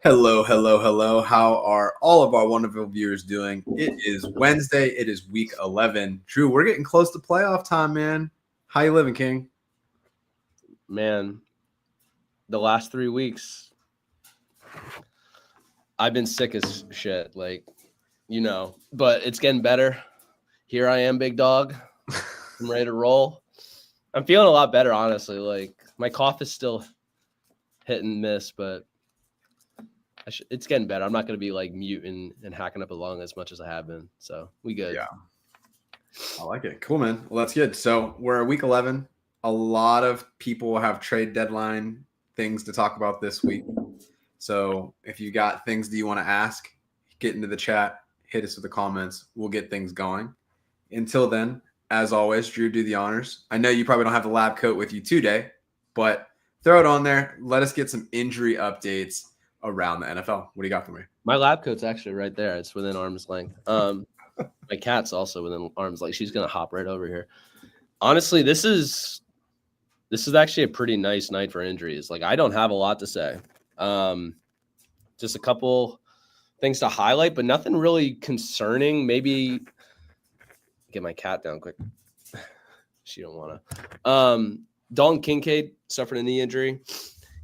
Hello, hello, hello. How are all of our wonderful viewers doing? It is Wednesday. It is week 11. Drew, we're getting close to playoff time, man. How you living, King? Man, the last 3 weeks, I've been sick as shit. But it's getting better. Here I am, big dog. I'm ready to roll. I'm feeling a lot better, honestly. Like, my cough is still hit and miss, but it's getting better. I'm not going to be like muting and hacking up a lung as much as I have been. So we good. Yeah. I like it. Cool, man. Well, that's good. So we're at week 11. A lot of people have trade deadline things to talk about this week. So if you got things that you want to ask, get into the chat, hit us with the comments. We'll get things going. Until then, as always, Drew, do the honors. I know you probably don't have the lab coat with you today, but throw it on there. Let us get some injury updates around the NFL. What do you got for me? My lab coat's actually right there. It's within arm's length. My cat's also within arm's length. She's gonna hop right over here. Honestly, this is actually a pretty nice night for injuries. Like, I don't have a lot to say. Just a couple things to highlight, but nothing really concerning. Maybe get my cat down quick. She don't want to. Dalton Kincaid suffered a knee injury.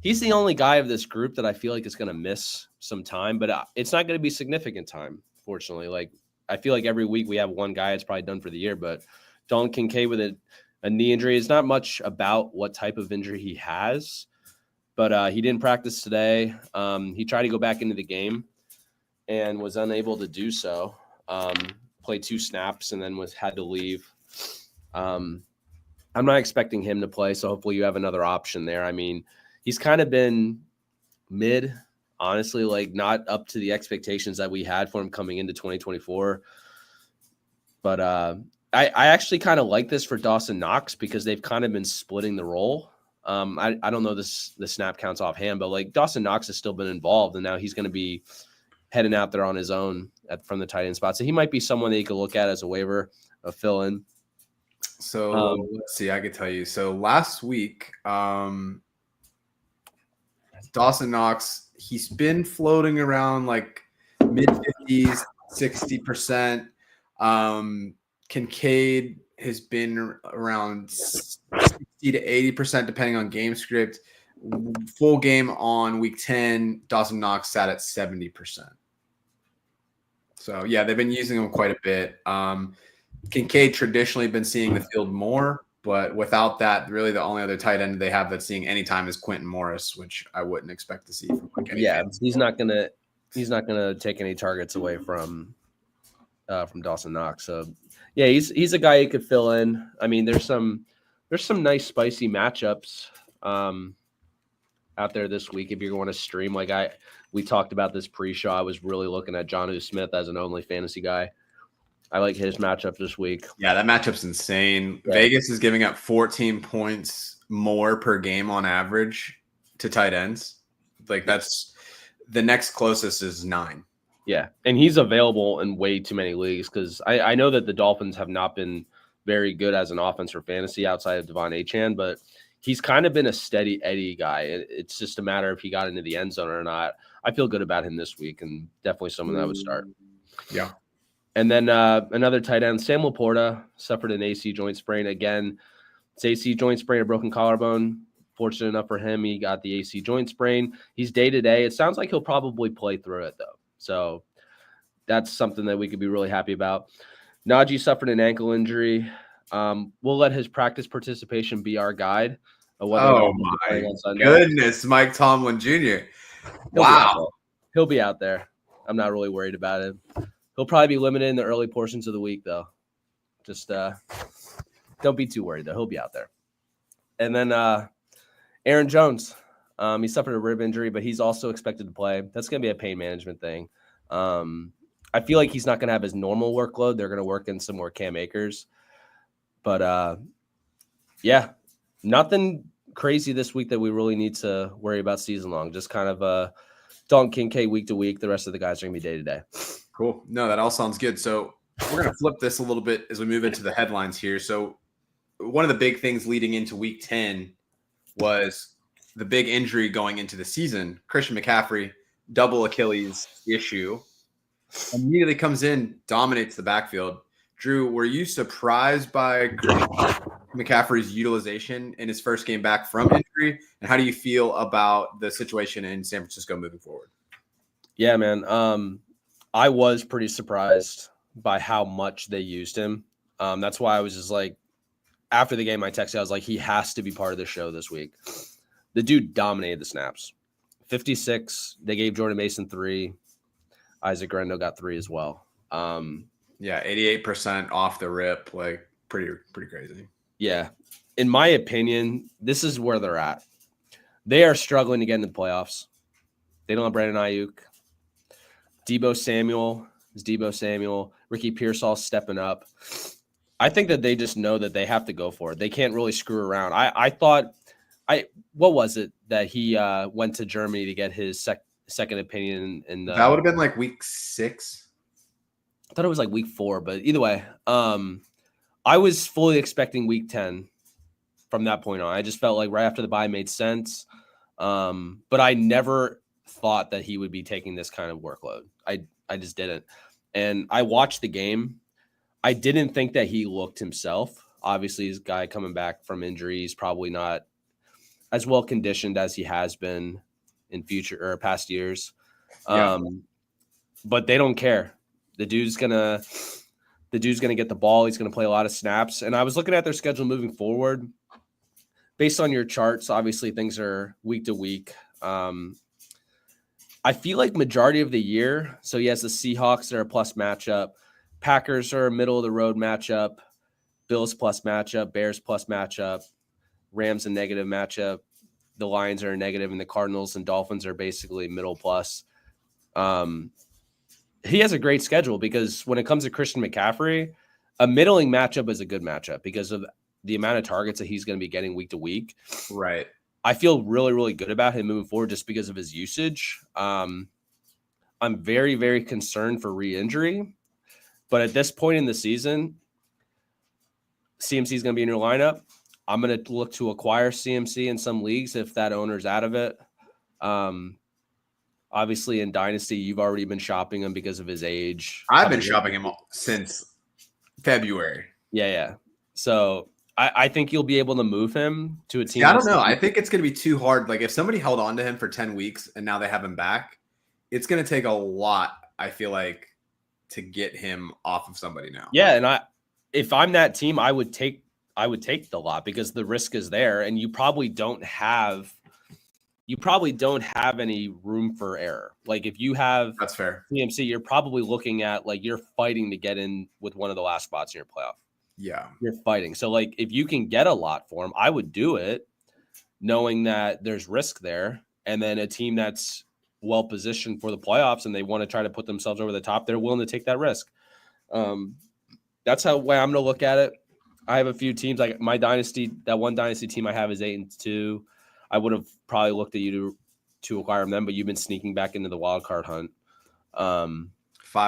He's the only guy of this group that I feel like is going to miss some time, but it's not going to be significant time, fortunately. Like, I feel like every week we have one guy that's probably done for the year, but Dalton Kincaid with a knee injury is not much about what type of injury he has, but he didn't practice today. He tried to go back into the game and was unable to do so. Played 2 snaps and then had to leave. I'm not expecting him to play, so hopefully you have another option there. I mean, he's kind of been mid, honestly, like not up to the expectations that we had for him coming into 2024. But I actually kind of like this for Dawson Knox because they've kind of been splitting the role. I don't know the snap counts offhand, but like Dawson Knox has still been involved, and now he's going to be heading out there on his own from the tight end spot. So he might be someone that you could look at as a waiver, a fill-in. So let's see. I could tell you. So last week, Dawson Knox, he's been floating around like mid-50s, 60%. Kincaid has been around 60 to 80%, depending on game script. Full game on week 10, Dawson Knox sat at 70%. So, yeah, they've been using him quite a bit. Kincaid traditionally been seeing the field more, but without that, really the only other tight end they have that's seeing any time is Quentin Morris, which I wouldn't expect to see from like any. Yeah, he's not gonna take any targets away from Dawson Knox. So yeah, he's a guy you could fill in. I mean, there's some nice spicy matchups out there this week if you're going to stream. Like we talked about this pre-show. I was really looking at Jonnu Smith as an OnlyFantasy guy. I like his matchup this week. Yeah, that matchup's insane. Yeah. Vegas is giving up 14 points more per game on average to tight ends. Like that's the next closest is 9. Yeah, and he's available in way too many leagues because I know that the Dolphins have not been very good as an offense for fantasy outside of Devon Achane, but he's kind of been a steady Eddie guy. It's just a matter if he got into the end zone or not. I feel good about him this week and definitely someone that would start. Yeah. And then another tight end, Sam Laporta, suffered an AC joint sprain. Again, it's AC joint sprain, a broken collarbone. Fortunate enough for him, he got the AC joint sprain. He's day-to-day. It sounds like he'll probably play through it, though. So that's something that we could be really happy about. Najee suffered an ankle injury. We'll let his practice participation be our guide. Oh, my goodness, Mike Tomlin Jr. Wow. He'll be out there. I'm not really worried about it. He'll probably be limited in the early portions of the week, though. Just don't be too worried, though. He'll be out there. And then Aaron Jones. He suffered a rib injury, but he's also expected to play. That's going to be a pain management thing. I feel like he's not going to have his normal workload. They're going to work in some more Cam Akers. But, yeah, nothing crazy this week that we really need to worry about season long. Just kind of Dalton Kincaid week to week. The rest of the guys are going to be day to day. Cool. No, that all sounds good. So we're going to flip this a little bit as we move into the headlines here. So one of the big things leading into week 10 was the big injury going into the season. Christian McCaffrey double Achilles issue. Immediately comes in, dominates the backfield. Drew, were you surprised by McCaffrey's utilization in his first game back from injury? And how do you feel about the situation in San Francisco moving forward? Yeah, man. I was pretty surprised by how much they used him. That's why I was just like, after the game, I texted, I was like, he has to be part of the show this week. The dude dominated the snaps. 56. They gave Jordan Mason 3. Isaac Grendo got 3 as well. Yeah, 88% off the rip, like pretty crazy. Yeah. In my opinion, this is where they're at. They are struggling to get into the playoffs. They don't have Brandon Ayuk. Deebo Samuel is Deebo Samuel. Ricky Pearsall stepping up. I think that they just know that they have to go for it. They can't really screw around. I thought what was it that he went to Germany to get his second opinion? That would have been like week 6. I thought it was like week 4, but either way, I was fully expecting week 10 from that point on. I just felt like right after the bye made sense. But I never thought that he would be taking this kind of workload. I just didn't. And I watched the game. I didn't think that he looked himself. Obviously, he's a guy coming back from injuries, probably not as well conditioned as he has been in future or past years. Yeah. But they don't care. The dude's gonna get the ball. He's gonna play a lot of snaps. And I was looking at their schedule moving forward. Based on your charts, obviously things are week to week. I feel like majority of the year. So he has the Seahawks that are a plus matchup. Packers are a middle of the road matchup. Bills plus matchup. Bears plus matchup. Rams a negative matchup. The Lions are a negative, and the Cardinals and Dolphins are basically middle plus. He has a great schedule because when it comes to Christian McCaffrey, a middling matchup is a good matchup because of the amount of targets that he's going to be getting week to week. Right. I feel really, really good about him moving forward just because of his usage. I'm very, very concerned for re-injury. But at this point in the season, CMC is going to be in your lineup. I'm going to look to acquire CMC in some leagues if that owner's out of it. Obviously, in Dynasty, you've already been shopping him because of his age. I've been shopping him since February. Yeah. So I think you'll be able to move him to a team. Yeah, I don't know. I think it's going to be too hard. Like if somebody held on to him for 10 weeks and now they have him back, it's going to take a lot, I feel like, to get him off of somebody now. Yeah, and if I'm that team, I would take the lot because the risk is there, and you probably don't have any room for error. Like if you have that's fair CMC, you're probably looking at like you're fighting to get in with one of the last spots in your playoff. Yeah, you're fighting. So like if you can get a lot for him, I would do it, knowing that there's risk there, and then a team that's well positioned for the playoffs and they want to try to put themselves over the top, they're willing to take that risk. That's how way I'm going to look at it. I have a few teams like my dynasty. That one dynasty team I have is 8-2. I would have probably looked at you to acquire them, but you've been sneaking back into the wild card hunt. 5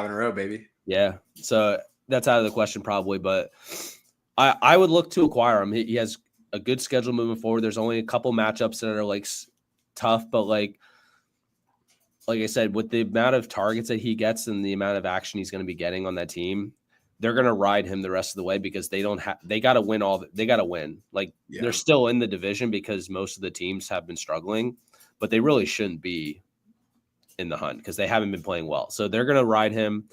in a row, baby. Yeah, so that's out of the question probably, but I would look to acquire him. He has a good schedule moving forward. There's only a couple matchups that are like tough, but like I said, with the amount of targets that he gets and the amount of action he's going to be getting on that team, they're going to ride him the rest of the way because they got to win they got to win. Like they're still in the division because most of the teams have been struggling, but they really shouldn't be in the hunt because they haven't been playing well. So they're going to ride him.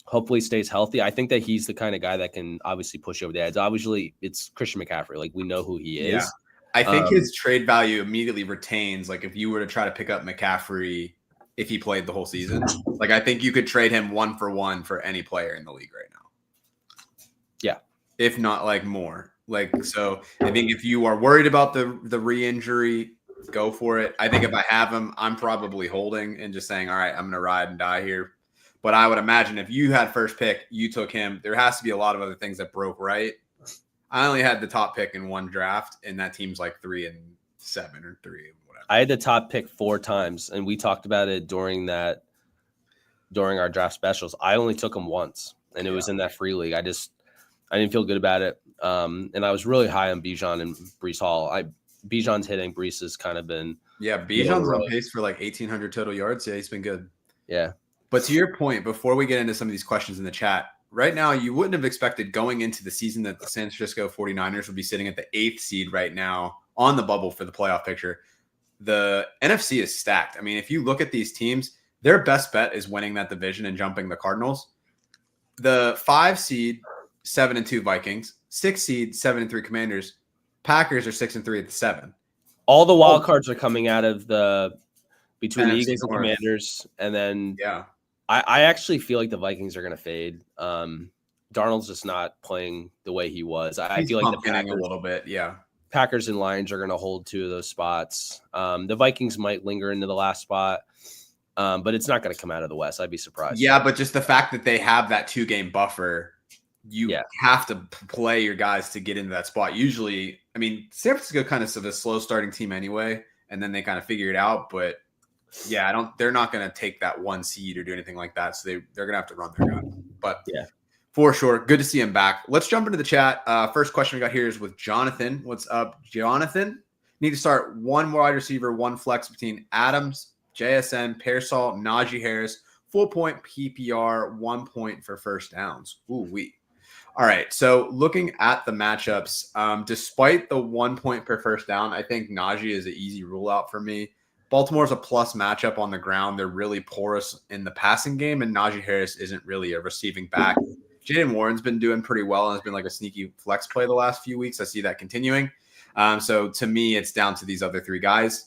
Hopefully stays healthy. I think that he's the kind of guy that can obviously push over the edge. Obviously it's Christian McCaffrey. Like we know who he is. Yeah. I think his trade value immediately retains. Like if you were to try to pick up McCaffrey, if he played the whole season, like I think you could trade him 1-for-1 for any player in the league right now. Yeah. If not like more. Like, so I think if you are worried about the re-injury, go for it. I think if I have him, I'm probably holding and just saying, all right, I'm going to ride and die here. But I would imagine if you had first pick, you took him. There has to be a lot of other things that broke right. I only had the top pick in one draft, and that team's like 3-7 or 3 whatever. I had the top pick 4 times, and we talked about it during our draft specials. I only took him once, and it was in that free league. I didn't feel good about it. And I was really high on Bijan and Breece Hall. Bijan's hitting. Brees has kind of been Bijan's on pace for like 1,800 total yards. Yeah, he's been good. Yeah. But to your point, before we get into some of these questions in the chat, right now you wouldn't have expected going into the season that the San Francisco 49ers would be sitting at the 8th seed right now on the bubble for the playoff picture. The NFC is stacked. I mean, if you look at these teams, their best bet is winning that division and jumping the Cardinals. The 5 seed, 7-2 Vikings, 6 seed, 7-3 Commanders. Packers are 6-3 at the 7. All the wild cards are coming out of between the NFC Eagles and North. Commanders, and then yeah, I actually feel like the Vikings are going to fade. Darnold's just not playing the way he was. I feel like the Packers a little bit. Yeah, Packers and Lions are going to hold 2 of those spots. The Vikings might linger into the last spot, but it's not going to come out of the West. I'd be surprised. Yeah, but just the fact that they have that 2-game buffer, you have to play your guys to get into that spot. Usually, I mean, San Francisco kind of a slow starting team anyway, and then they kind of figure it out. But yeah, they're not going to take that 1 seed or do anything like that. So they're going to have to run their guy. But yeah, for sure, good to see him back. Let's jump into the chat. First question we got here is with Jonathan. What's up, Jonathan? Need to start 1 wide receiver, 1 flex between Adams, JSN, Pearsall, Najee Harris, full point PPR, 1 point for first downs. Ooh-wee. All right, so looking at the matchups, despite the 1 point per first down, I think Najee is an easy rule out for me. Baltimore's a plus matchup on the ground. They're really porous in the passing game, and Najee Harris isn't really a receiving back. Jayden Warren's been doing pretty well and has been like a sneaky flex play the last few weeks. I see that continuing. So to me, it's down to these other 3 guys.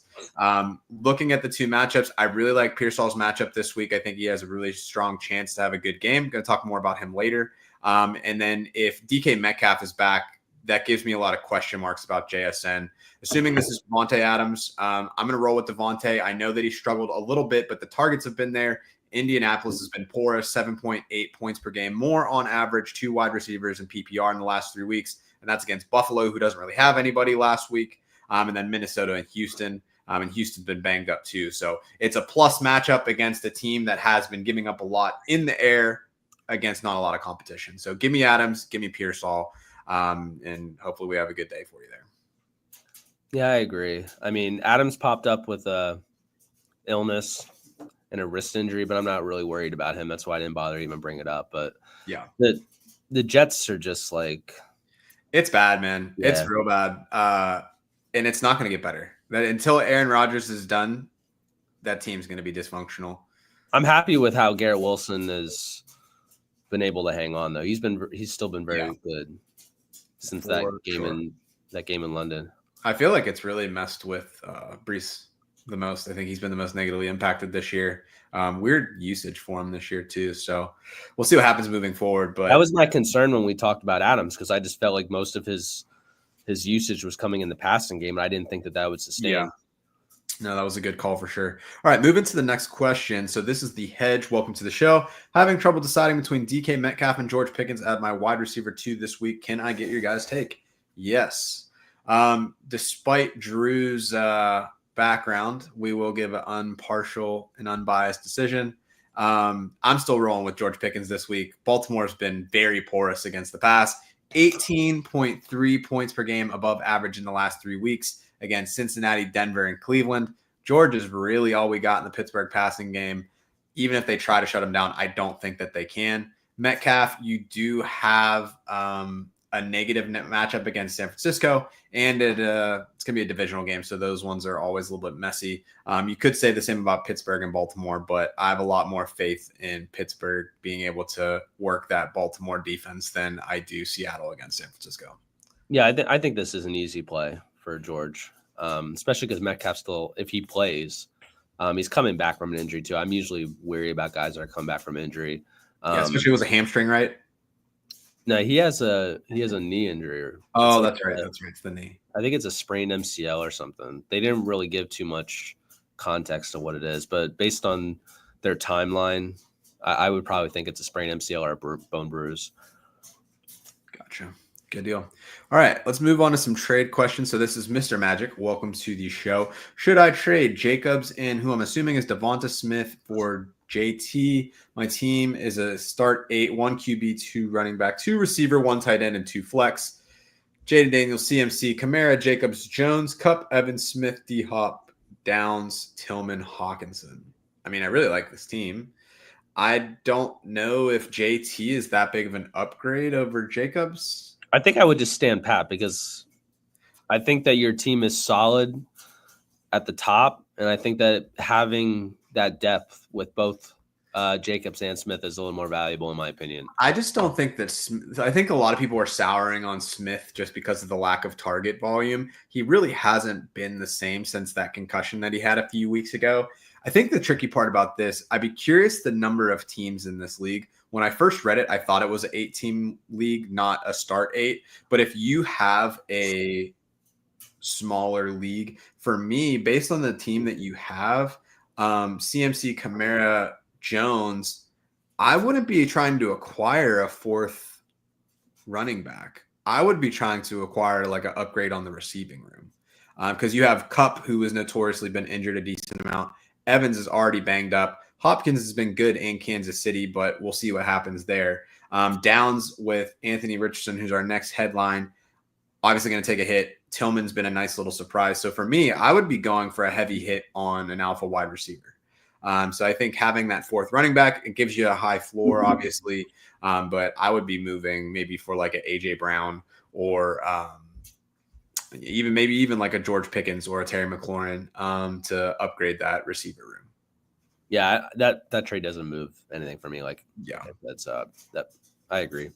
Looking at the 2 matchups, I really like Pearsall's matchup this week. I think he has a really strong chance to have a good game. I'm going to talk more about him later. And then if DK Metcalf is back, that gives me a lot of question marks about JSN. Assuming this is Devontae Adams, I'm going to roll with Devontae. I know that he struggled a little bit, but the targets have been there. Indianapolis has been porous, 7.8 points per game, more on average, 2 wide receivers in PPR in the last 3 weeks. And that's against Buffalo, who doesn't really have anybody last week. And then Minnesota and Houston. And Houston's been banged up too. So it's a plus matchup against a team that has been giving up a lot in the air against not a lot of competition. So give me Adams, give me Pearsall, and hopefully we have a good day for you there. Yeah, I agree. I mean, Adams popped up with a illness and a wrist injury, but I'm not really worried about him. That's why I didn't bother even bring it up. But yeah, the Jets are just like, it's bad, man. Yeah. It's real bad. And it's not going to get better. Until Aaron Rodgers is done, that team's going to be dysfunctional. I'm happy with how Garrett Wilson has been able to hang on, though. He's still been very good since that game in London. I feel like it's really messed with Brees the most. I think he's been the most negatively impacted this year. Weird usage for him this year too. So we'll see what happens moving forward. But that was my concern when we talked about Adams, because I just felt like most of his usage was coming in the passing game, and I didn't think that would sustain. Yeah. No, that was a good call for sure. All right, moving to the next question. So this is the Hedge. Welcome to the show. Having trouble deciding between DK Metcalf and George Pickens at my wide receiver 2 this week. Can I get your guys' take? Yes. Despite Drew's background, we will give an impartial and unbiased decision. I'm still rolling with George Pickens this week. Baltimore's been very porous against the pass. 18.3 points per game above average in the last 3 weeks against Cincinnati, Denver, and Cleveland. George is really all we got in the Pittsburgh passing game. Even if they try to shut him down, I don't think that they can. Metcalf, you do have a negative net matchup against San Francisco, and it's going to be a divisional game, so those ones are always a little bit messy. You could say the same about Pittsburgh and Baltimore, but I have a lot more faith in Pittsburgh being able to work that Baltimore defense than I do Seattle against San Francisco. Yeah, I think this is an easy play for George, especially because Metcalf still, if he plays, he's coming back from an injury too. I'm usually wary about guys that are coming back from injury. Especially with a hamstring, right? No, he has a knee injury. Oh, that's right. That's right. It's the knee. I think it's a sprained MCL or something. They didn't really give too much context to what it is, but based on their timeline, I would probably think it's a sprained MCL or a bone bruise. Gotcha. Good deal. All right, let's move on to some trade questions. So this is Mr. Magic. Welcome to the show. Should I trade Jacobs in, who I'm assuming is Devonta Smith, for JT? My team is a start 8, 1 QB, 2 running back, 2 receiver, 1 tight end, and 2 flex. Jaden Daniels, CMC, Kamara, Jacobs, Jones, Cup, Evans, Smith, D-Hop, Downs, Tillman, Hawkinson. I mean, I really like this team. I don't know if JT is that big of an upgrade over Jacobs. I think I would just stand pat because I think that your team is solid at the top, and I think that having that depth with both Jacobs and Smith is a little more valuable, in my opinion. I just don't think that. I think a lot of people are souring on Smith just because of the lack of target volume. He really hasn't been the same since that concussion that he had a few weeks ago. I think the tricky part about this, I'd be curious the number of teams in this league. When I first read it, I thought it was an 8-team league, not a start 8. But if you have a smaller league, for me, based on the team that you have, CMC, Kamara, Jones, I wouldn't be trying to acquire a fourth running back. I would be trying to acquire like an upgrade on the receiving room because you have Cup, who has notoriously been injured a decent amount. Evans is already banged up. Hopkins has been good in Kansas City, but we'll see what happens there. Downs with Anthony Richardson, who's our next headline, obviously going to take a hit. Tillman's been a nice little surprise. So for me, I would be going for a heavy hit on an alpha wide receiver. So I think having that fourth running back, it gives you a high floor, obviously. But I would be moving maybe for like an AJ Brown or even like a George Pickens or a Terry McLaurin to upgrade that receiver room. Yeah, that trade doesn't move anything for me. Like, yeah, that's that I agree.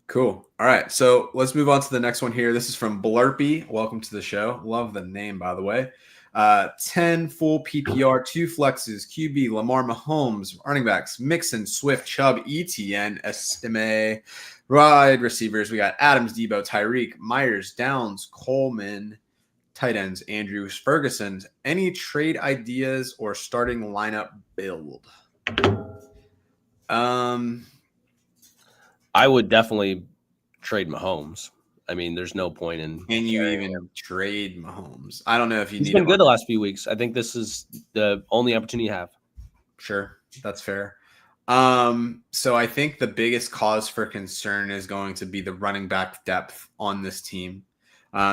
Cool. All right, so let's move on to the next one here. This is from Blurpy. Welcome to the show. Love the name, by the way. 10 full PPR, 2 flexes, QB, Lamar Mahomes, running backs, Mixon, Swift, Chubb, ETN, Estime, wide receivers. We got Adams, Debo, Tyreek, Myers, Downs, Coleman, tight ends, Andrews, Ferguson. Any trade ideas or starting lineup build? I would definitely trade Mahomes. I mean, there's no point in. Can you even trade Mahomes? I don't know if you He's need. He's been good the last few weeks. I think this is the only opportunity you have. Sure, that's fair. So I think the biggest cause for concern is going to be the running back depth on this team.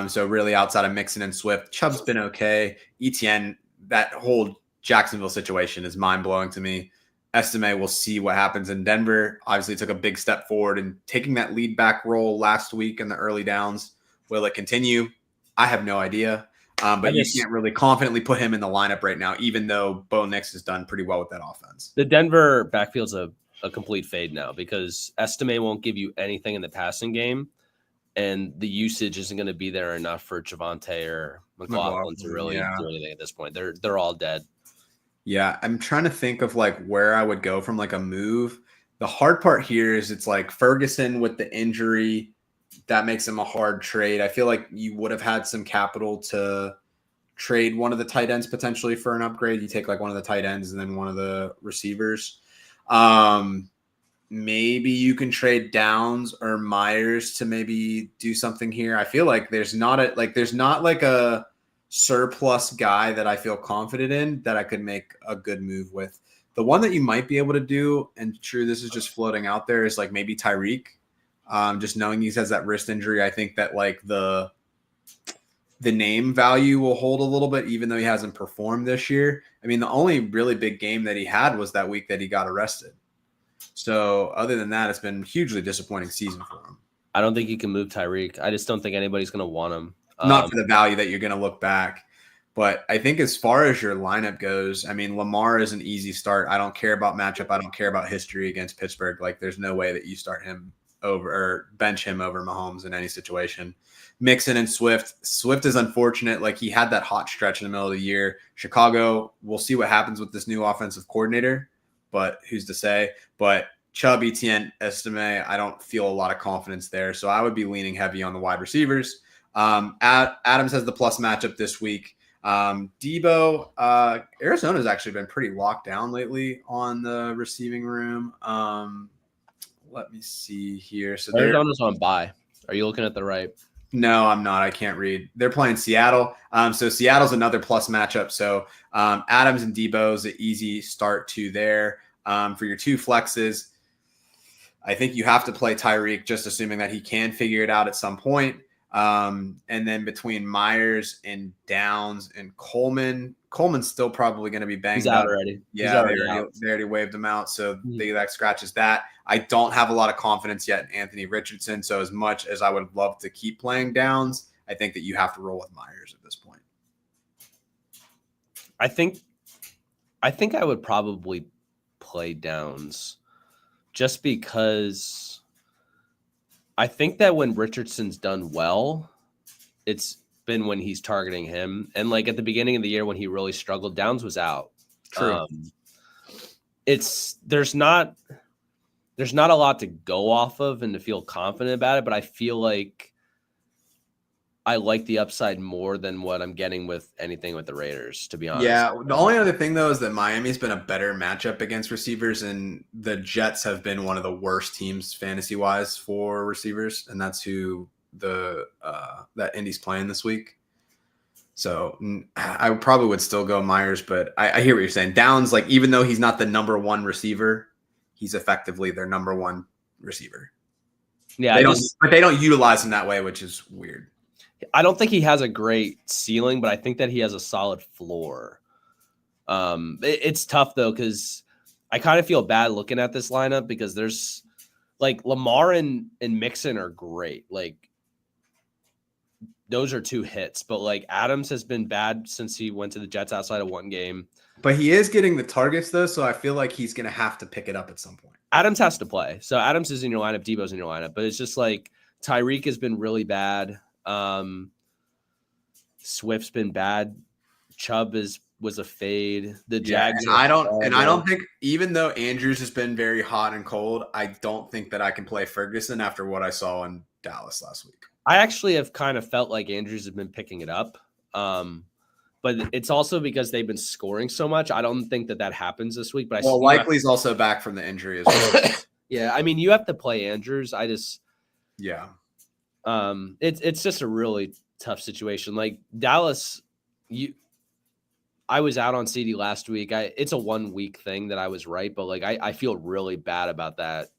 So really outside of Mixon and Swift, Chubb's been okay. ETN, that whole Jacksonville situation is mind-blowing to me. Estime, we'll see what happens in Denver. Obviously took a big step forward in taking that lead back role last week in the early downs. Will it continue? I have no idea. But you can't really confidently put him in the lineup right now, even though Bo Nix has done pretty well with that offense. The Denver backfield's a complete fade now because Estime won't give you anything in the passing game, and the usage isn't going to be there enough for Javonte or McLaughlin to really do anything at this point. They're all dead. Yeah, I'm trying to think of like where I would go from like a move. The hard part here is it's like Ferguson with the injury. That makes him a hard trade. I feel like you would have had some capital to trade one of the tight ends potentially for an upgrade. You take like one of the tight ends and then one of the receivers. Maybe you can trade Downs or Myers to maybe do something here. I feel like there's not a surplus guy that I feel confident in that I could make a good move with. The one that you might be able to do, and true, this is just floating out there, is like maybe Tyreek. Just knowing he has that wrist injury, I think that like the name value will hold a little bit, even though he hasn't performed this year. I mean, the only really big game that he had was that week that he got arrested. So other than that, it's been a hugely disappointing season for him. I don't think you can move Tyreek. I just don't think anybody's going to want him. Not for the value that you're going to look back. But I think as far as your lineup goes, I mean, Lamar is an easy start. I don't care about matchup. I don't care about history against Pittsburgh. Like, there's no way that you start him over or bench him over Mahomes in any situation. Mixon and Swift. Swift is unfortunate. Like, he had that hot stretch in the middle of the year. Chicago, we'll see what happens with this new offensive coordinator, but who's to say? But Chubb, ETN, Estime, I don't feel a lot of confidence there. So I would be leaning heavy on the wide receivers. Adams has the plus matchup this week. Debo, Arizona's actually been pretty locked down lately on the receiving room. Let me see here. So Arizona's on bye. Are you looking at the right? No, I'm not. I can't read. They're playing Seattle. So Seattle's another plus matchup. So Adams and Debo's an easy start to there. For your two flexes, I think you have to play Tyreek, just assuming that he can figure it out at some point. And then between Myers and Downs and Coleman's still probably going to be banged He's out up. already. Yeah, He's already out. They already waved him out, so that scratches that. I don't have a lot of confidence yet in Anthony Richardson, so as much as I would love to keep playing Downs, I think that you have to roll with Myers at this point. I think I would probably play Downs just because I think that when Richardson's done well, it's been when he's targeting him. And like at the beginning of the year when he really struggled, Downs was out. True. There's not a lot to go off of and to feel confident about it, but I feel like I like the upside more than what I'm getting with anything with the Raiders, to be honest. Yeah, the only other thing, though, is that Miami's been a better matchup against receivers, and the Jets have been one of the worst teams fantasy-wise for receivers, and that's who that Indy's playing this week. So I probably would still go Myers, but I hear what you're saying. Downs, like, even though he's not the number one receiver, he's effectively their number one receiver. Yeah, but they don't utilize him that way, which is weird. I don't think he has a great ceiling, but I think that he has a solid floor. It's tough though, because I kind of feel bad looking at this lineup because there's like Lamar and Mixon are great. Like those are two hits, but like Adams has been bad since he went to the Jets outside of one game. But he is getting the targets though, so I feel like he's going to have to pick it up at some point. Adams has to play. So Adams is in your lineup, Debo's in your lineup, but it's just like Tyreek has been really bad. Swift's been bad. Chubb was a fade. The Jags. I don't think, even though Andrews has been very hot and cold, I don't think that I can play Ferguson after what I saw in Dallas last week. I actually have kind of felt like Andrews has been picking it up. But it's also because they've been scoring so much. I don't think that happens this week. But Likely's also back from the injury as well. Yeah, I mean, you have to play Andrews. It's just a really tough situation. Like Dallas, I was out on CD last week. It's a 1 week thing that I was right, but like I feel really bad about that.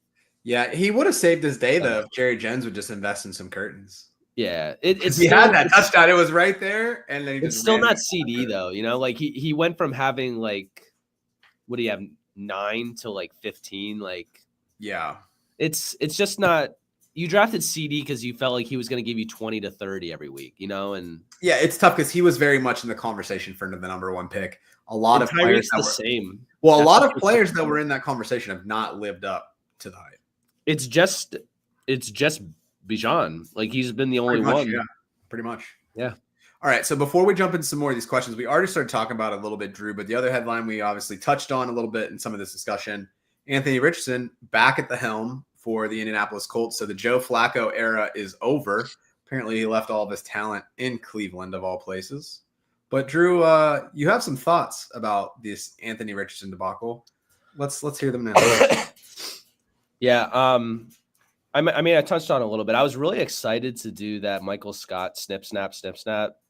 Yeah, he would have saved his day though if Jerry Jones would just invest in some curtains. Yeah, he had that touchdown. It was right there, and then it's still not CD though. You know, like he went from having like, what do you have, 9 to like 15? Like, yeah, it's just not. You drafted CD because you felt like he was going to give you 20 to 30 every week, you know, and yeah, it's tough because he was very much in the conversation for the number one pick. A lot of players same. Well, a lot of players that were in that conversation have not lived up to the hype. It's just Bijan. Like he's been the only one. Yeah, pretty much. Yeah. All right. So before we jump into some more of these questions, we already started talking about it a little bit, Drew, but the other headline we obviously touched on a little bit in some of this discussion. Anthony Richardson back at the helm for the Indianapolis Colts. So the Joe Flacco era is over. Apparently he left all of his talent in Cleveland of all places. But Drew, you have some thoughts about this Anthony Richardson debacle. Let's hear them now. Yeah. I mean, I touched on it a little bit. I was really excited to do that Michael Scott snip, snap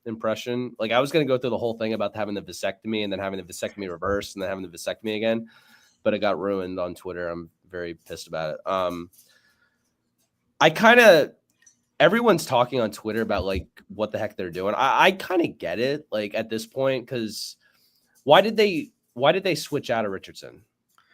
impression. Like I was going to go through the whole thing about having the vasectomy and then having the vasectomy reversed and then having the vasectomy again, but it got ruined on Twitter. I'm very pissed about it. Everyone's talking on Twitter about like what the heck they're doing. I kind of get it, like at this point, because why did they switch out of Richardson?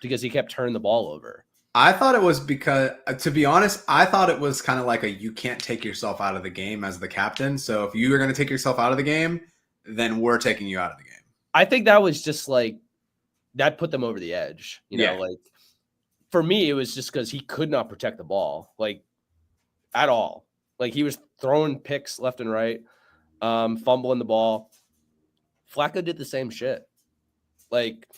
Because he kept turning the ball over. I thought it was because, to be honest, I thought it was kind of like you can't take yourself out of the game as the captain. So if you are going to take yourself out of the game, then we're taking you out of the game. I think that was just like, that put them over the edge. You know, like for me, it was just because he could not protect the ball, like at all. Like he was throwing picks left and right, fumbling the ball. Flacco did the same shit. Like,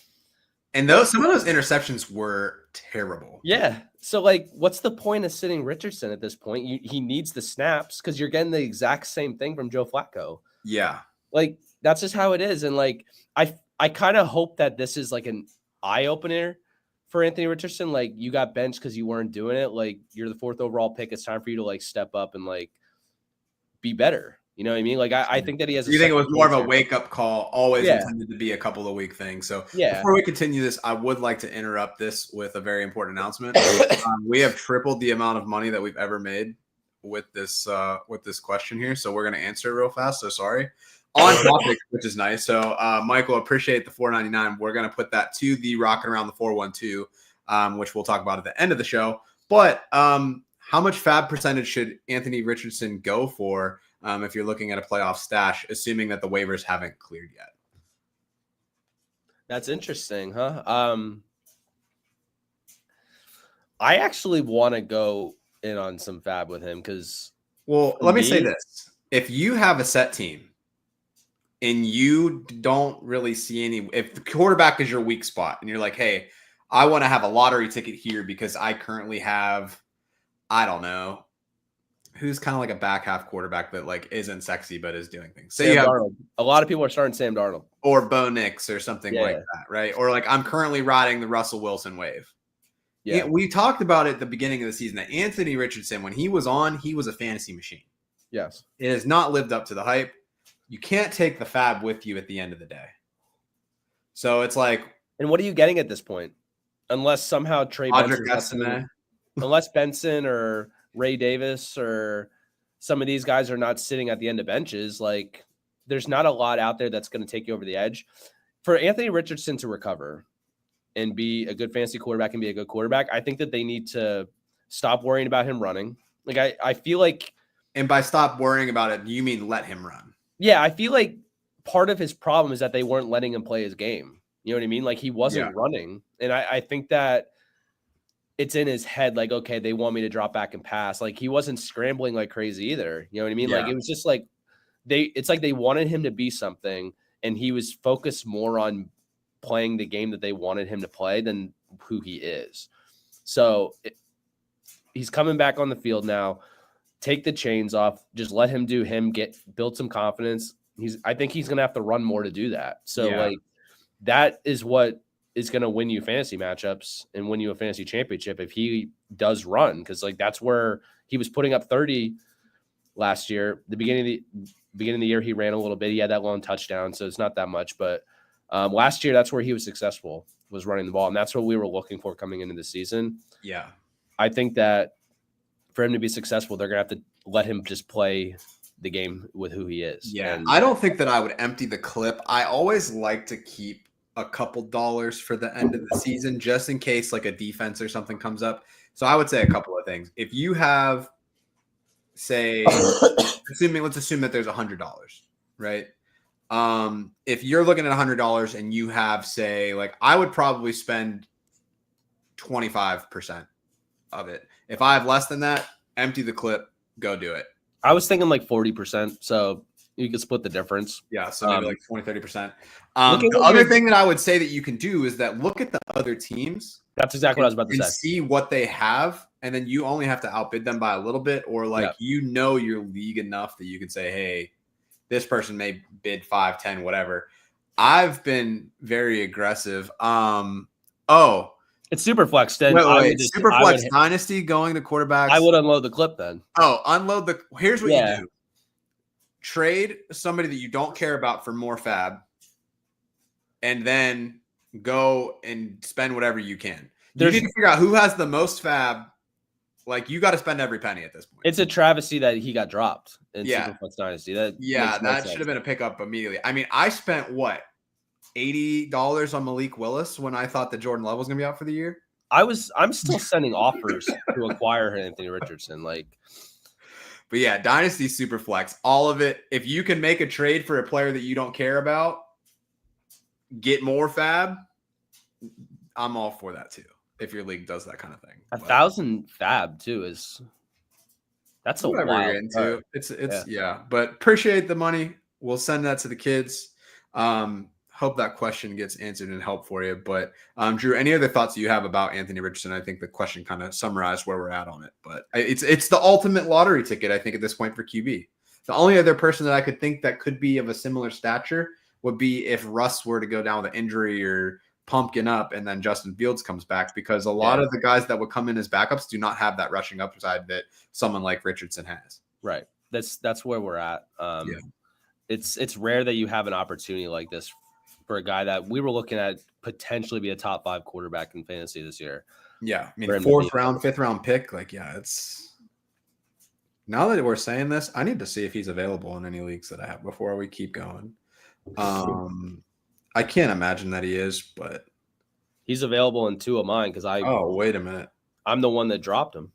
and some of those interceptions were terrible. Yeah. So like, what's the point of sitting Richardson at this point? He needs the snaps because you're getting the exact same thing from Joe Flacco. Yeah. Like that's just how it is. And like, I kind of hope that this is like an eye opener for Anthony Richardson. Like you got benched because you weren't doing it. Like you're the 4th overall pick. It's time for you to like step up and like be better. You know what I mean? Like I think that he has. You think it was more of a wake up call? Always intended to be a couple of week thing. So before we continue this, I would like to interrupt this with a very important announcement. We have tripled the amount of money that we've ever made with this question here, so we're gonna answer it real fast. So sorry. On topic, which is nice. So Michael, appreciate the $4.99. We're gonna put that to the Rockin' Around the 412, which we'll talk about at the end of the show. But how much fab percentage should Anthony Richardson go for if you're looking at a playoff stash, assuming that the waivers haven't cleared yet? That's interesting, huh? I actually want to go in on some fab with him because. Well, let me say this: if you have a set team and you don't really see any, if the quarterback is your weak spot, and you're like, hey, I want to have a lottery ticket here because I currently have, I don't know, who's kind of like a back half quarterback that like isn't sexy but is doing things. Sam Darnold. A lot of people are starting Sam Darnold or Bo Nix or something like that, right? Or like I'm currently riding the Russell Wilson wave. Yeah, we talked about it at the beginning of the season that Anthony Richardson, when he was on, he was a fantasy machine. Yes, it has not lived up to the hype. You can't take the fab with you at the end of the day. So it's like, and what are you getting at this point? Unless somehow Trey Benson, unless Benson or Ray Davis or some of these guys are not sitting at the end of benches, like there's not a lot out there that's going to take you over the edge. For Anthony Richardson to recover and be a good fantasy quarterback and be a good quarterback, I think that they need to stop worrying about him running. Like I feel like, and by stop worrying about it, you mean let him run? Yeah, I feel like part of his problem is that they weren't letting him play his game. You know what I mean? Like he wasn't running. And I think that it's in his head, like, okay, they want me to drop back and pass. Like he wasn't scrambling like crazy either. You know what I mean? Like it was just like it's like they wanted him to be something and he was focused more on playing the game that they wanted him to play than who he is. So he's coming back on the field now. Take the chains off. Just let him do him, build some confidence. I think he's going to have to run more to do that. So like that is what is going to win you fantasy matchups and win you a fantasy championship if he does run. Cause like that's where he was putting up 30 last year. The beginning of the year, he ran a little bit. He had that long touchdown. So it's not that much, but last year, that's where he was successful, was running the ball. And that's what we were looking for coming into the season. Yeah. I think that for him to be successful, they're going to have to let him just play the game with who he is. Yeah. And I don't think that I would empty the clip. I always like to keep a couple dollars for the end of the season, just in case like a defense or something comes up. So I would say a couple of things. If you have, say, let's assume that there's $100, right? If you're looking at $100 and you have, say, like I would probably spend 25% of it. If I have less than that, empty the clip, go do it. I was thinking like 40%. So you could split the difference. Yeah. So maybe like 20-30%. The other thing that I would say that you can do is that look at the other teams. That's exactly what I was about to say. And see what they have. And then you only have to outbid them by a little bit, or like, your league enough that you can say, hey, this person may bid 5, 10, whatever. I've been very aggressive. It's super flex. Then wait. Super flex dynasty going to quarterbacks. I would unload the clip then. Unload here's what you do. Trade somebody that you don't care about for more fab, and then go and spend whatever you can. You need to figure out who has the most fab. Like you got to spend every penny at this point. It's a travesty that he got dropped in Superflex Dynasty. That should have been a pickup immediately. I mean, I spent what, $80 on Malik Willis when I thought that Jordan Love was going to be out for the year. I'm still sending offers to acquire Anthony Richardson. But yeah, Dynasty Superflex, all of it. If you can make a trade for a player that you don't care about, get more fab. I'm all for that too. If your league does that kind of thing, 1,000 fab too that's a whatever wild you're into. It's but appreciate the money. We'll send that to the kids. Hope that question gets answered and help for you. But Drew, any other thoughts you have about Anthony Richardson? I think the question kind of summarized where we're at on it. But it's the ultimate lottery ticket, I think, at this point for QB. The only other person that I could think that could be of a similar stature would be if Russ were to go down with an injury or pumpkin up and then Justin Fields comes back, because a lot of the guys that would come in as backups do not have that rushing upside that someone like Richardson has. Right. That's where we're at. It's rare that you have an opportunity like this for a guy that we were looking at potentially be a top 5 quarterback in fantasy this year. Yeah. I mean, 4th round, 5th round pick. Like, it's Now that we're saying this, I need to see if he's available in any leagues that I have before we keep going. I can't imagine that he is, but He's available in 2 of mine because oh, wait a minute. I'm the one that dropped him.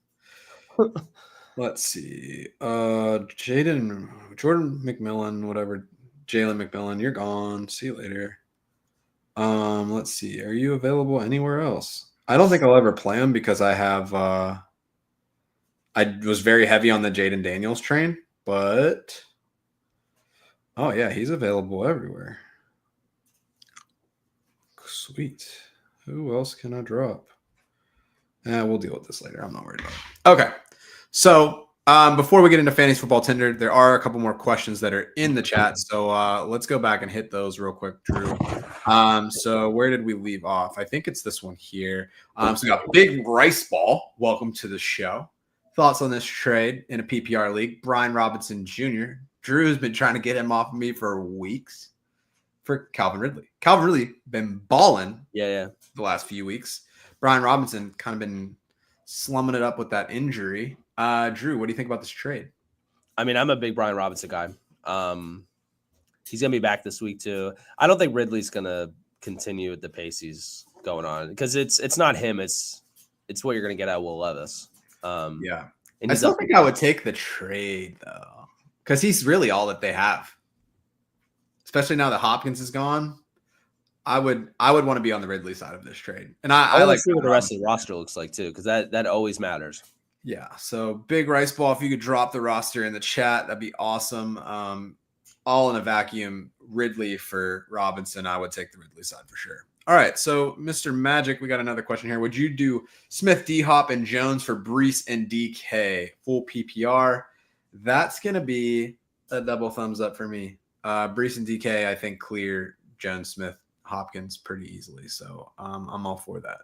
Let's see. Jordan McMillan, whatever. Jalen McMillan, you're gone. See you later. Let's see. Are you available anywhere else? I don't think I'll ever play him because I have I was very heavy on the Jaden Daniels train, but oh yeah, he's available everywhere. Sweet. Who else can I drop? We'll deal with this later. I'm not worried about it. Okay. So before we get into Fantasy Football Tinder, there are a couple more questions that are in the chat. So let's go back and hit those real quick, Drew. So where did we leave off? I think it's this one here. So we got Big Rice Ball. Welcome to the show. Thoughts on this trade in a PPR league? Brian Robinson Jr. Drew's been trying to get him off of me for weeks for Calvin Ridley. Calvin Ridley been balling the last few weeks. Brian Robinson kind of been slumming it up with that injury. Drew, what do you think about this trade? I mean, I'm a big Brian Robinson guy. He's going to be back this week too. I don't think Ridley's going to continue at the pace he's going on because it's not him. It's what you're going to get at Will Levis. Yeah. And I still think I would take the trade though, because he's really all that they have. Especially now that Hopkins is gone. I would want to be on the Ridley side of this trade. And I like to see what the rest of the roster looks like too, because that always matters. Yeah. So Big Rice Ball, if you could drop the roster in the chat, that'd be awesome. All in a vacuum, Ridley for Robinson. I would take the Ridley side for sure. All right. So Mr. Magic, we got another question here. Would you do Smith, D-Hop, and Jones for Brees and DK? Full PPR. That's going to be a double thumbs up for me. Brees and DK, I think clear Jones, Smith, Hopkins pretty easily. So I'm all for that.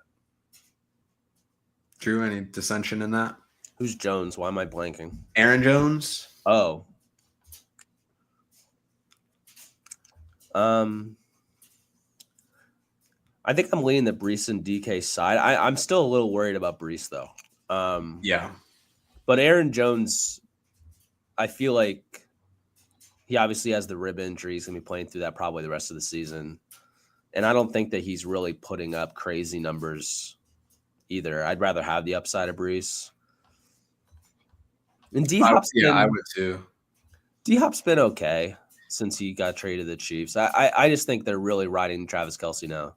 Drew, any dissension in that? Who's Jones? Why am I blanking? Aaron Jones. Oh. I think I'm leaning the Brees and DK side. I'm still a little worried about Brees though. Yeah. But Aaron Jones, I feel like he obviously has the rib injury. He's going to be playing through that probably the rest of the season. And I don't think that he's really putting up crazy numbers either. I'd rather have the upside of Brees. And D-Hop's I would too. D-Hop's been okay since he got traded to the Chiefs. I just think they're really riding Travis Kelce now.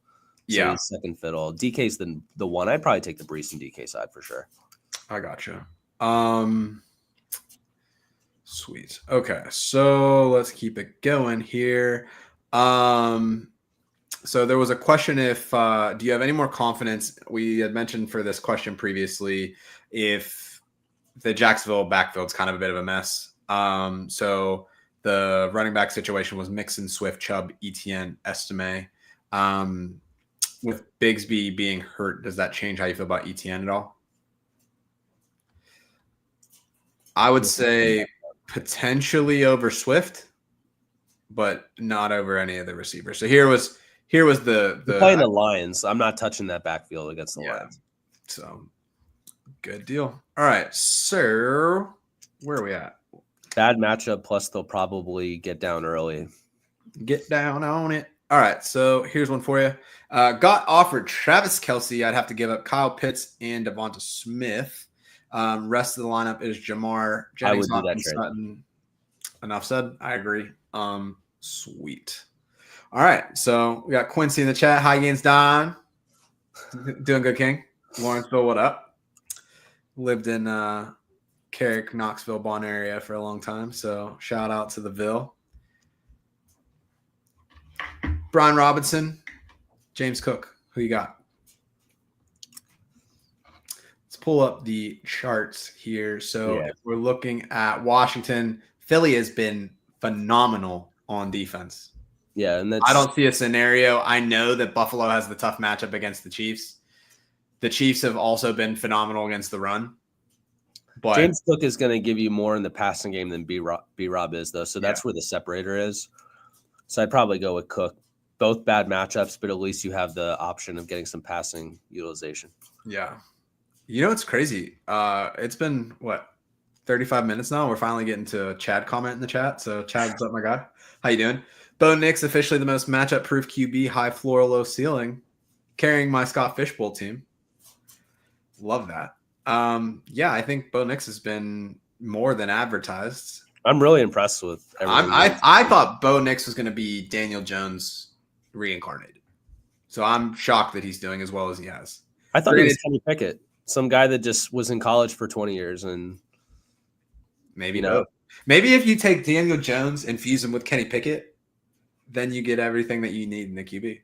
So yeah. He's second fiddle. DK's the one. I'd probably take the Brees and DK side for sure. I gotcha. Sweet. Okay, so let's keep it going here. So there was a question if do you have any more confidence? We had mentioned for this question previously if the Jacksonville backfield's kind of a bit of a mess. So the running back situation was Mixon, Swift, Chubb, Etienne, Estime. With Bigsby being hurt, does that change how you feel about Etienne at all? I would say potentially over Swift, but not over any of the receivers. So here was the playing the Lions. I'm not touching that backfield against the Lions. So good deal. All right, so where are we at? Bad matchup. Plus, they'll probably get down early. Get down on it. All right, so here's one for you. Got offered Travis Kelce. I'd have to give up Kyle Pitts and Devonta Smith. Rest of the lineup is Jamar, Jennings, Hopkins, Sutton. Enough said. I agree. Sweet. All right, so we got Quincy in the chat. Hi, Gains Don. Doing good, King. Lawrenceville, what up? Lived in Carrick, Knoxville, Bonn area for a long time. So shout out to the Ville. Brian Robinson, James Cook. Who you got? Let's pull up the charts here. So if we're looking at Washington, Philly has been phenomenal on defense. Yeah, and I don't see a scenario. I know that Buffalo has the tough matchup against the Chiefs. The Chiefs have also been phenomenal against the run. But James Cook is going to give you more in the passing game than B-Rob is, though. So that's where the separator is. So I'd probably go with Cook. Both bad matchups, but at least you have the option of getting some passing utilization. Yeah. You know, it's crazy. It's been, 35 minutes now. We're finally getting to a Chad comment in the chat. So Chad, what's up, my guy? How you doing? Bo Nix, officially the most matchup-proof QB, high floor, low ceiling, carrying my Scott Fishbowl team. Love that. Yeah, I think Bo Nix has been more than advertised. I'm really impressed with everything. I thought Bo Nix was going to be Daniel Jones reincarnated. So I'm shocked that he's doing as well as he has. I thought he was Kenny Pickett, some guy that just was in college for 20 years. And maybe maybe if you take Daniel Jones and fuse him with Kenny Pickett, then you get everything that you need in the QB.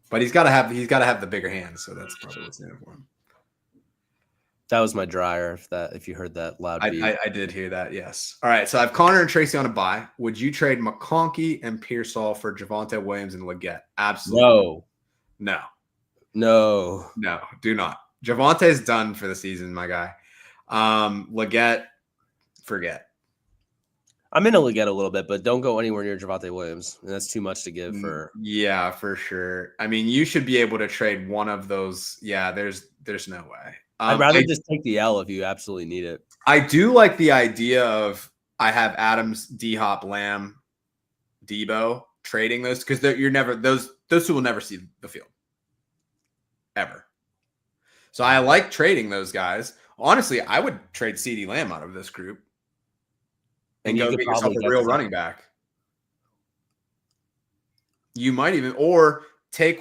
But he's got to have the bigger hands, so that's probably what's in it for him. That was my dryer. If you heard that loud beat. I did hear that. Yes. All right. So I have Connor and Tracy on a bye. Would you trade McConkey and Pearsall for Javonte Williams and Leggett? Absolutely. No. Do not. Javante's done for the season, my guy. Leggett, forget. I'm into Leggett a little bit, but don't go anywhere near Javonte Williams. That's too much to give for. Yeah, for sure. I mean, you should be able to trade one of those. Yeah, there's no way. I'd rather just take the L if you absolutely need it. I do like the idea of I have Adams, D-Hop, Lamb, Debo trading those because you're never those two will never see the field ever. So I like trading those guys. Honestly, I would trade CeeDee Lamb out of this group and go get yourself a real running back. You might even take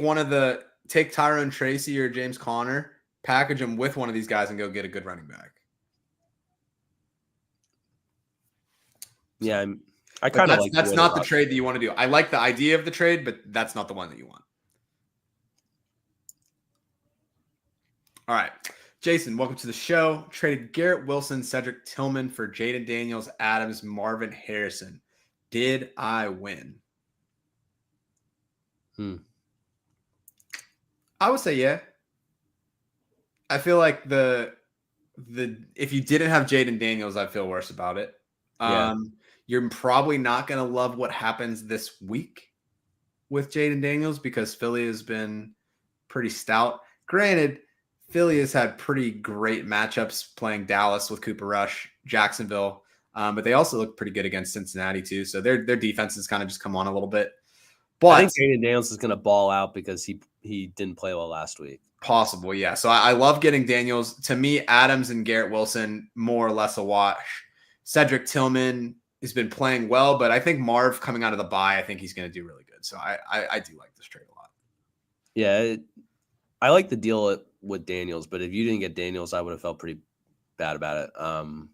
Tyrone Tracy or James Conner. Package them with one of these guys and go get a good running back. Yeah, I kind of like that's not the trade that you want to do. I like the idea of the trade, but that's not the one that you want. All right. Jason, welcome to the show. Traded Garrett Wilson, Cedric Tillman for Jaden Daniels, Adams, Marvin Harrison. Did I win? I would say yeah. I feel like the if you didn't have Jaden Daniels, I'd feel worse about it. Yeah. You're probably not going to love what happens this week with Jaden Daniels because Philly has been pretty stout. Granted, Philly has had pretty great matchups playing Dallas with Cooper Rush, Jacksonville, but they also look pretty good against Cincinnati too. So their defense has kind of just come on a little bit. But I think Jaden Daniels is going to ball out because he didn't play well last week. Possible, yeah. So I love getting Daniels. To me, Adams and Garrett Wilson, more or less a wash. Cedric Tillman has been playing well, but I think Marv coming out of the bye, I think he's going to do really good. So I do like this trade a lot. Yeah, I like the deal with Daniels, but if you didn't get Daniels, I would have felt pretty bad about it. I'm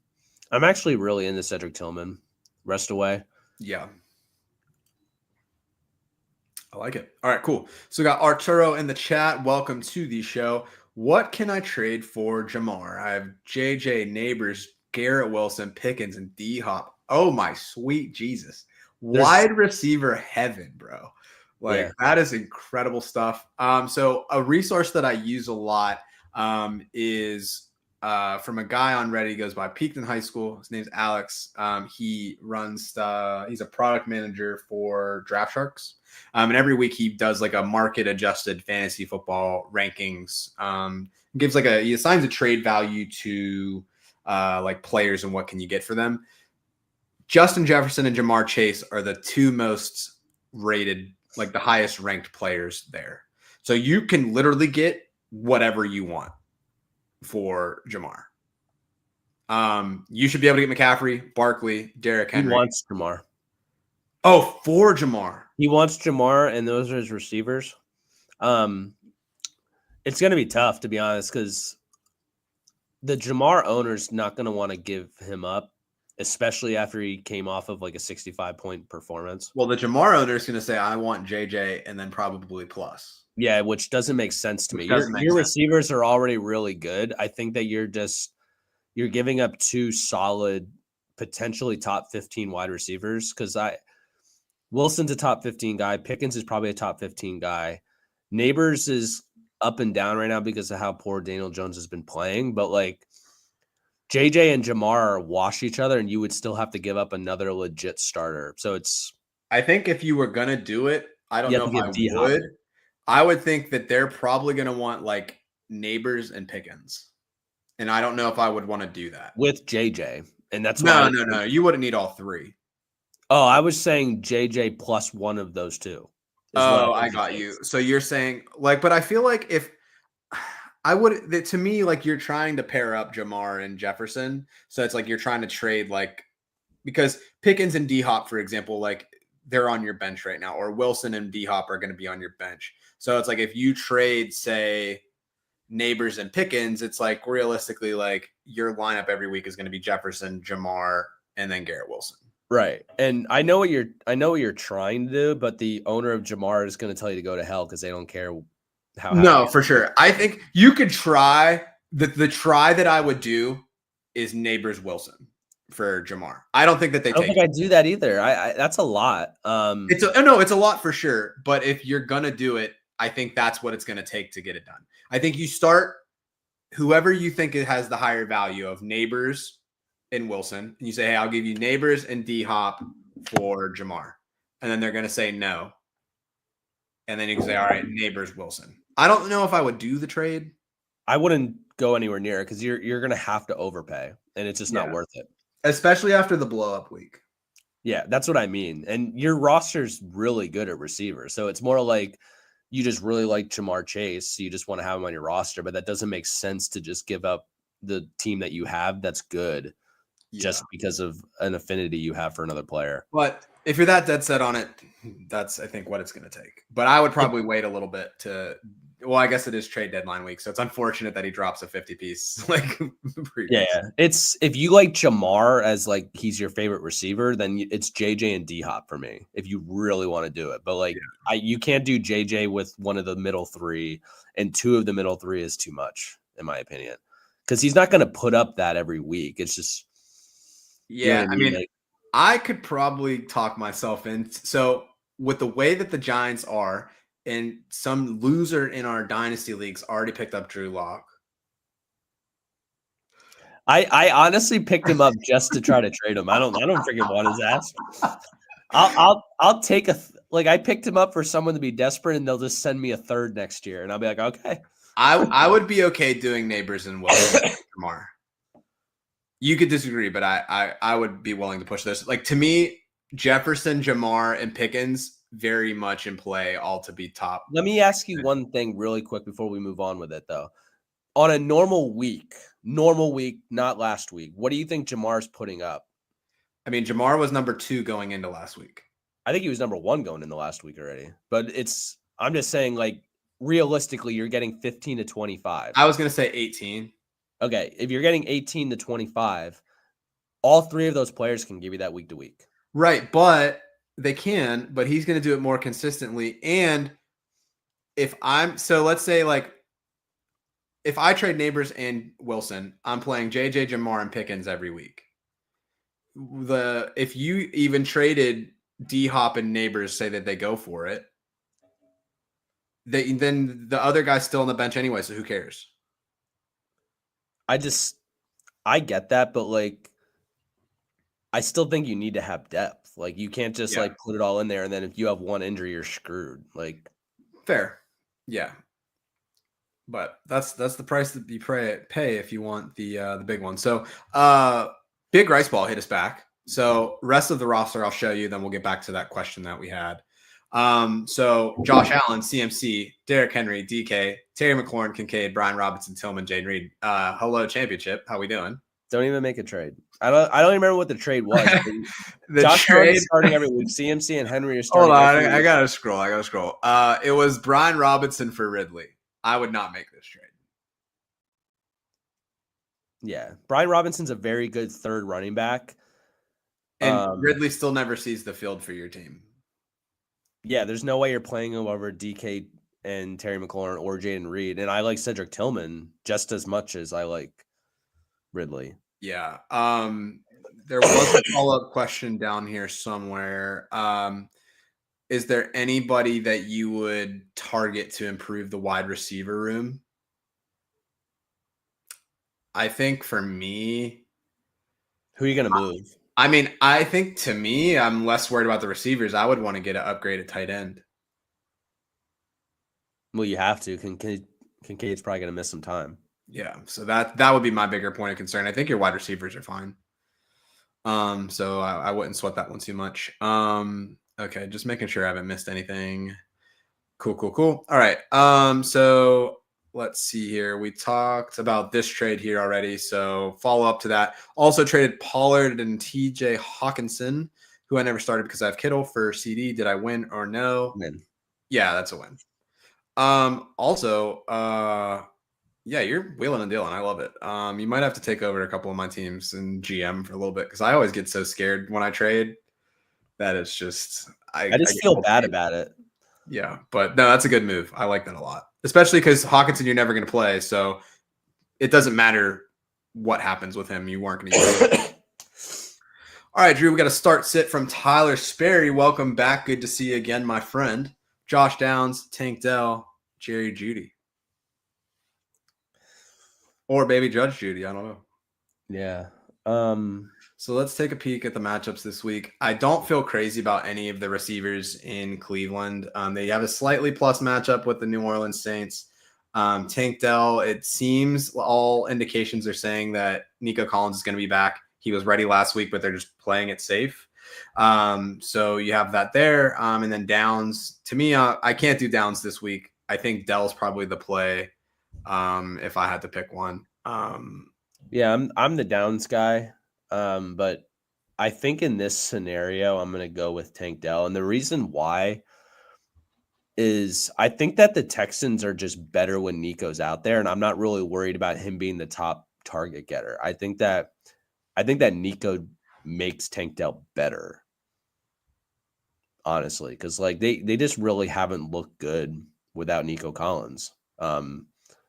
actually really into Cedric Tillman. Rest away. Yeah. I like it. All right, cool. So we got Arturo in the chat. Welcome to the show. What can I trade for Jamar? I have JJ, Neighbors, Garrett Wilson, Pickens, and D-Hop. Oh, my sweet Jesus. Wide receiver heaven, bro. That is incredible stuff. So a resource that I use a lot is from a guy on Reddit. He goes by Peakton High School. His name's Alex. He runs he's a product manager for Draft Sharks. And every week he does like a market adjusted fantasy football rankings. He assigns a trade value to like players and what can you get for them. Justin Jefferson and Jamar Chase are the two most rated, like the highest ranked players there. So you can literally get whatever you want for Jamar. You should be able to get McCaffrey, Barkley, Derrick Henry. He wants Jamar. Oh, for Jamar. He wants Jamar, and those are his receivers. It's going to be tough, to be honest, because the Jamar owner's not going to want to give him up, especially after he came off of like a 65-point performance. Well, the Jamar owner is going to say, I want JJ and then probably plus. Yeah, which doesn't make sense to me. Your receivers are already really good. I think that you're giving up two solid, potentially top 15 wide receivers because Wilson's a top 15 guy. Pickens is probably a top 15 guy. Neighbors is up and down right now because of how poor Daniel Jones has been playing. But like JJ and Jamar wash each other, and you would still have to give up another legit starter. So I think if you were going to do it, I don't know if I would. I would think that they're probably going to want like Neighbors and Pickens. And I don't know if I would want to do that. with JJ. And that's why No. You wouldn't need all three. Oh, I was saying JJ plus one of those two. Oh, I got you. So you're saying like, but I feel like if I would, to me, like you're trying to pair up Jamar and Jefferson. So it's like you're trying to trade like, because Pickens and D-Hop, for example, like they're on your bench right now, or Wilson and D-Hop are going to be on your bench. So it's like if you trade, say, Neighbors and Pickens, it's like realistically, like your lineup every week is going to be Jefferson, Jamar, and then Garrett Wilson. Right. And I know what you're trying to do, but the owner of Jamar is going to tell you to go to hell because they don't care how. No, for sure. I think you could try the try that I would do is Neighbors Wilson for Jamar. I don't think that they I don't take. think I do that either. I that's a lot. It's a lot for sure. But if you're gonna do it, I think that's what it's gonna take to get it done. I think you start whoever you think it has the higher value of Neighbors and Wilson, and you say, hey, I'll give you Neighbors and D-Hop for Jamar. And then they're going to say no. And then you can say, all right, Neighbors, Wilson. I don't know if I would do the trade. I wouldn't go anywhere near it because you're going to have to overpay, and it's just not worth it. Especially after the blow-up week. Yeah, that's what I mean. And your roster's really good at receiver. So it's more like you just really like Jamar Chase. So you just want to have him on your roster, but that doesn't make sense to just give up the team that you have that's good just because of an affinity you have for another player. But if you're that dead set on it, that's, I think, what it's going to take. But I would probably wait a little bit to – well, I guess it is trade deadline week, so it's unfortunate that he drops a 50-piece. Like, yeah. It's if you like Jamar as like he's your favorite receiver, then it's JJ and D-Hop for me if you really want to do it. But like you can't do JJ with one of the middle three, and two of the middle three is too much, in my opinion, because he's not going to put up that every week. It's just I mean, like, I could probably talk myself in. So with the way that the Giants are, and some loser in our dynasty leagues already picked up Drew Lock. I honestly picked him up just to try to trade him. I don't freaking want his ass. I'll take I picked him up for someone to be desperate, and they'll just send me a third next year, and I'll be like, okay. I would be okay doing Neighbors and Wilson Jamar. You could disagree, but I would be willing to push this. Like, to me, Jefferson, Jamar, and Pickens very much in play, all to be top. Let me ask you one thing really quick before we move on with it, though. On a normal week, not last week, what do you think Jamar's putting up? I mean, Jamar was number 2 going into last week. I think he was number 1 going into last week already. But I'm just saying, like, realistically, you're getting 15 to 25. I was going to say 18. Okay, if you're getting 18 to 25, all three of those players can give you that week to week. Right, but they can, but he's going to do it more consistently. And let's say, like, if I trade Neighbors and Wilson, I'm playing JJ, Jamar, and Pickens every week. If you even traded D-Hop and Neighbors, say that they go for it, then the other guy's still on the bench anyway, so who cares? I get that, but like, I still think you need to have depth. Like, you can't just like put it all in there, and then if you have one injury, you're screwed. Like, fair, yeah. But that's the price that you pay if you want the big one. So, Big Rice Ball hit us back. So, rest of the roster I'll show you. Then we'll get back to that question that we had. So Josh Allen, CMC, Derrick Henry, DK, Terry McLaurin, Kincaid, Brian Robinson, Tillman, Jaden Reed. Hello, championship. How we doing? Don't even make a trade. I don't even remember what the trade was. Josh trade is starting every week. CMC and Henry are starting. Hold on, I gotta scroll. It was Brian Robinson for Ridley. I would not make this trade. Yeah, Brian Robinson's a very good third running back, and Ridley still never sees the field for your team. Yeah, there's no way you're playing him over DK and Terry McLaurin or Jaden Reed. And I like Cedric Tillman just as much as I like Ridley. Yeah. There was a follow-up question down here somewhere. Is there anybody that you would target to improve the wide receiver room? I think for me, who are you going to move? I mean, I think to me, I'm less worried about the receivers. I would want to get an upgrade at tight end. Well, you have to. Kincaid's probably going to miss some time. Yeah, so that would be my bigger point of concern. I think your wide receivers are fine. So I wouldn't sweat that one too much. Okay, just making sure I haven't missed anything. Cool. All right. So let's see here. We talked about this trade here already. So follow up to that. Also traded Pollard and TJ Hawkinson, who I never started because I have Kittle for CD. Did I win or no? Win. Yeah, that's a win. Also, yeah, you're wheeling and dealing. I love it. You might have to take over a couple of my teams and GM for a little bit because I always get so scared when I trade that it's just I I just get feel bad about it. Yeah, but no, that's a good move. I like that a lot, especially because Hawkinson you're never going to play, so it doesn't matter what happens with him. You weren't going to use him. All right, Drew, we got a start sit from Tyler Sperry. Welcome back. Good to see you again, my friend. Josh Downs, Tank Dell, Jerry Judy. Or Baby Judge Judy. I don't know. Yeah. So let's take a peek at the matchups this week. I don't feel crazy about any of the receivers in Cleveland. They have a slightly plus matchup with the New Orleans Saints. Tank Dell, it seems all indications are saying that Nico Collins is going to be back. He was ready last week, but they're just playing it safe. So you have that there. And then Downs, to me, I can't do Downs this week. I think Dell's probably the play if I had to pick one. Yeah, I'm the Downs guy. But I think in this scenario, I'm gonna go with Tank Dell. And the reason why is I think that the Texans are just better when Nico's out there, and I'm not really worried about him being the top target getter. I think that Nico makes Tank Dell better, honestly, because like they just really haven't looked good without Nico Collins.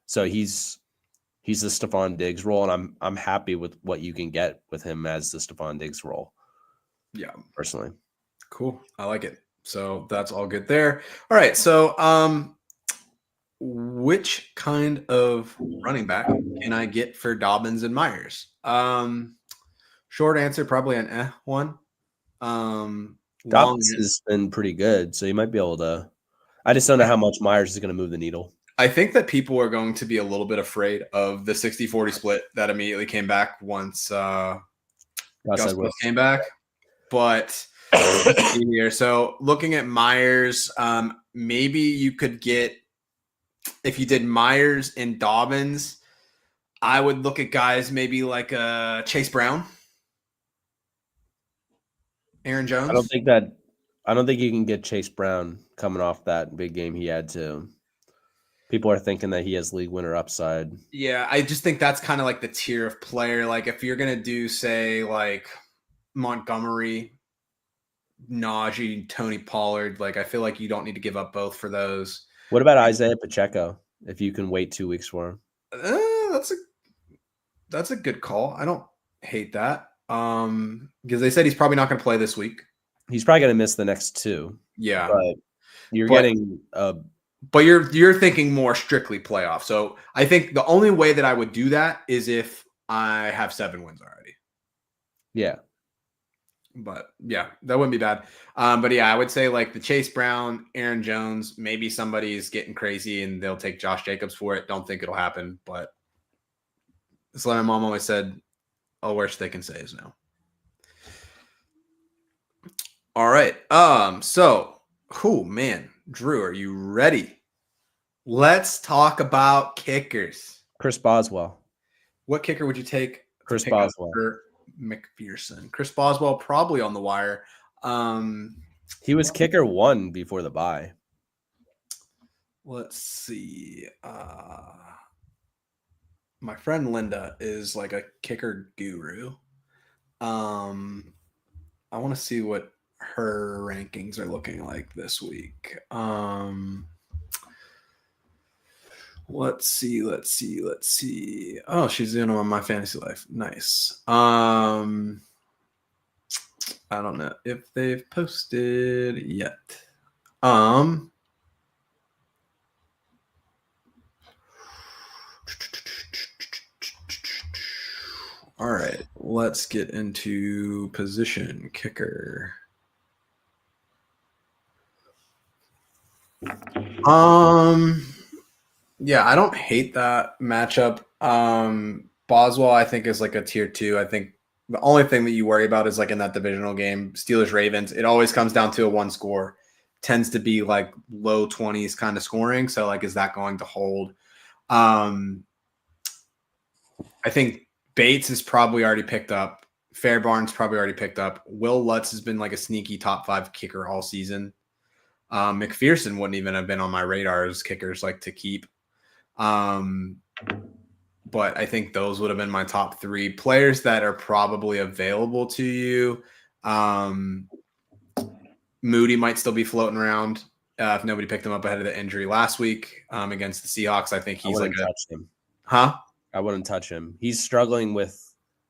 So he's the Stephon Diggs role, and I'm happy with what you can get with him as the Stephon Diggs role. Yeah, personally. cool. I like it. So that's all good there. All right. So, which kind of running back can I get for Dobbins and Myers? Short answer, probably an one. Long Dobbins has been pretty good, so you might be able to. I just don't know how much Myers is going to move the needle. I think that people are going to be a little bit afraid of the 60-40 split that immediately came back once Gus Edwards came back. But here, so looking at Myers, maybe you could get, if you did Myers and Dobbins, I would look at guys maybe like Chase Brown, Aaron Jones. I don't think you can get Chase Brown coming off that big game he had to. People are thinking that he has league winner upside. Yeah, I just think that's kind of like the tier of player. Like if you're gonna do, say, like Montgomery, Najee, Tony Pollard, like I feel like you don't need to give up both for those. What about Isaiah Pacheco? If you can wait 2 weeks for him, that's a good call. I don't hate that. Because they said he's probably not going to play this week. He's probably going to miss the next 2. Yeah, but getting. But you're thinking more strictly playoff. So I think the only way that I would do that is if I have 7 wins already. Yeah. But yeah, that wouldn't be bad. But yeah, I would say like the Chase Brown, Aaron Jones, maybe somebody's getting crazy and they'll take Josh Jacobs for it. Don't think it'll happen, but it's like my mom always said, "Oh, worst they can say is no." All right. So, man, Drew, are you ready? Let's talk about kickers. Chris Boswell. What kicker would you take? Chris Boswell. For McPherson. Chris Boswell probably on the wire. He was kicker 1 before the bye. Let's see. My friend Linda is like a kicker guru. I want to see what her rankings are looking like this week. Let's see. Oh, she's in on My Fantasy Life. Nice. I don't know if they've posted yet. All right, let's get into position kicker. Yeah, I don't hate that matchup. Boswell, I think, is like a tier 2. I think the only thing that you worry about is like in that divisional game, Steelers Ravens. It always comes down to a one score. Tends to be like low 20s kind of scoring. So like, is that going to hold? Um, I think Bates is probably already picked up. Fairbarn's probably already picked up. Will Lutz has been like a sneaky top 5 kicker all season. McPherson wouldn't even have been on my radar as kickers like to keep. But I think those would have been my top 3 players that are probably available to you. Moody might still be floating around if nobody picked him up ahead of the injury last week against the Seahawks. I think he's like a touch him. Huh? I wouldn't touch him. He's struggling with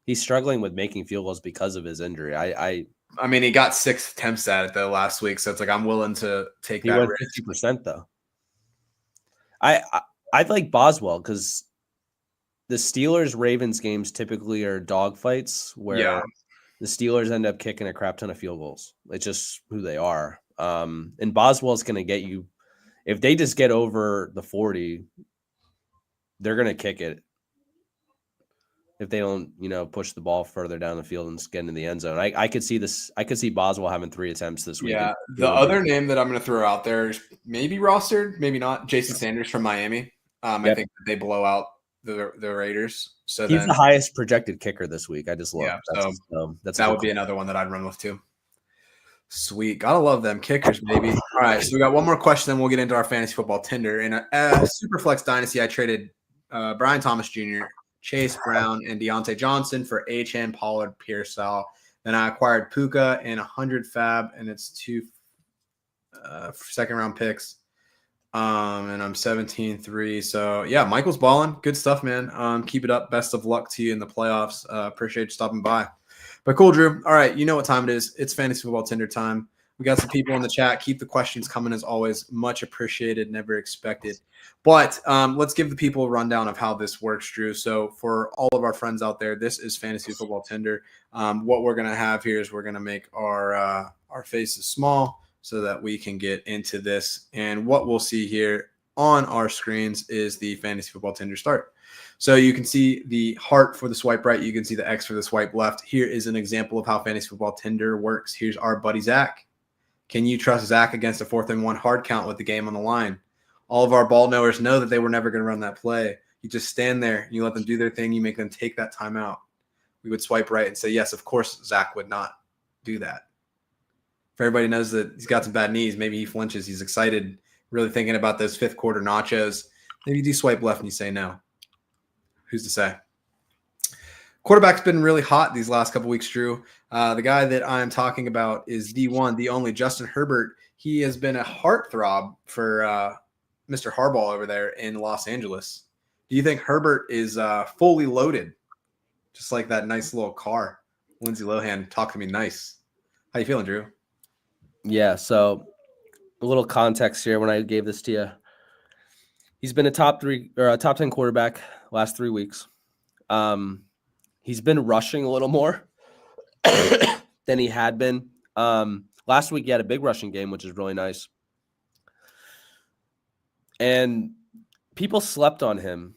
making field goals because of his injury. I mean, he got 6 attempts at it though last week, so it's like I'm willing to take he that went risk. 50% though. I'd like Boswell because the Steelers Ravens games typically are dogfights where the Steelers end up kicking a crap ton of field goals. It's just who they are. And Boswell's going to get you if they just get over the 40, they're going to kick it. If they don't, push the ball further down the field and get into the end zone. I could see this. I could see Boswell having 3 attempts this week. Yeah. The other name that I'm going to throw out there is maybe rostered, maybe not. Jason Sanders from Miami. I think they blow out the Raiders. So he's the highest projected kicker this week. I just love. Yeah, that would be another one that I'd run with too. Sweet. Gotta love them kickers, baby. All right. So we got one more question, then we'll get into our fantasy football Tinder. In a Superflex Dynasty, I traded Brian Thomas Jr., Chase Brown, and Deontay Johnson for Achane, Pollard, Pearsall. Then I acquired Puka and 100 fab, and it's 2 second-round picks. And I'm 17-3. So, yeah, Michael's balling. Good stuff, man. Keep it up. Best of luck to you in the playoffs. Appreciate you stopping by. But cool, Drew. All right, you know what time it is. It's Fantasy Football Tinder time. We got some people in the chat. Keep the questions coming as always. Much appreciated, never expected. But let's give the people a rundown of how this works, Drew. So for all of our friends out there, this is Fantasy Football Tinder. What we're going to have here is we're going to make our faces small so that we can get into this. And what we'll see here on our screens is the Fantasy Football Tinder start. So you can see the heart for the swipe right. You can see the X for the swipe left. Here is an example of how Fantasy Football Tinder works. Here's our buddy Zach. Can you trust Zach against a 4th and 1 hard count with the game on the line? All of our ball knowers know that they were never going to run that play. You just stand there. You let them do their thing. You make them take that timeout. We would swipe right and say, yes, of course, Zach would not do that. If everybody knows that he's got some bad knees, maybe he flinches. He's excited, really thinking about those 5th quarter nachos. Maybe you do swipe left and you say no. Who's to say? Quarterback's been really hot these last couple weeks, Drew. The guy that I'm talking about is the one, the only, Justin Herbert. He has been a heartthrob for Mr. Harbaugh over there in Los Angeles. Do you think Herbert is fully loaded, just like that nice little car? Lindsay Lohan, talk to me nice. How you feeling, Drew? Yeah, so a little context here when I gave this to you. He's been a top 10 quarterback last 3 weeks. He's been rushing a little more than he had been. Last week he had a big rushing game, which is really nice. And people slept on him.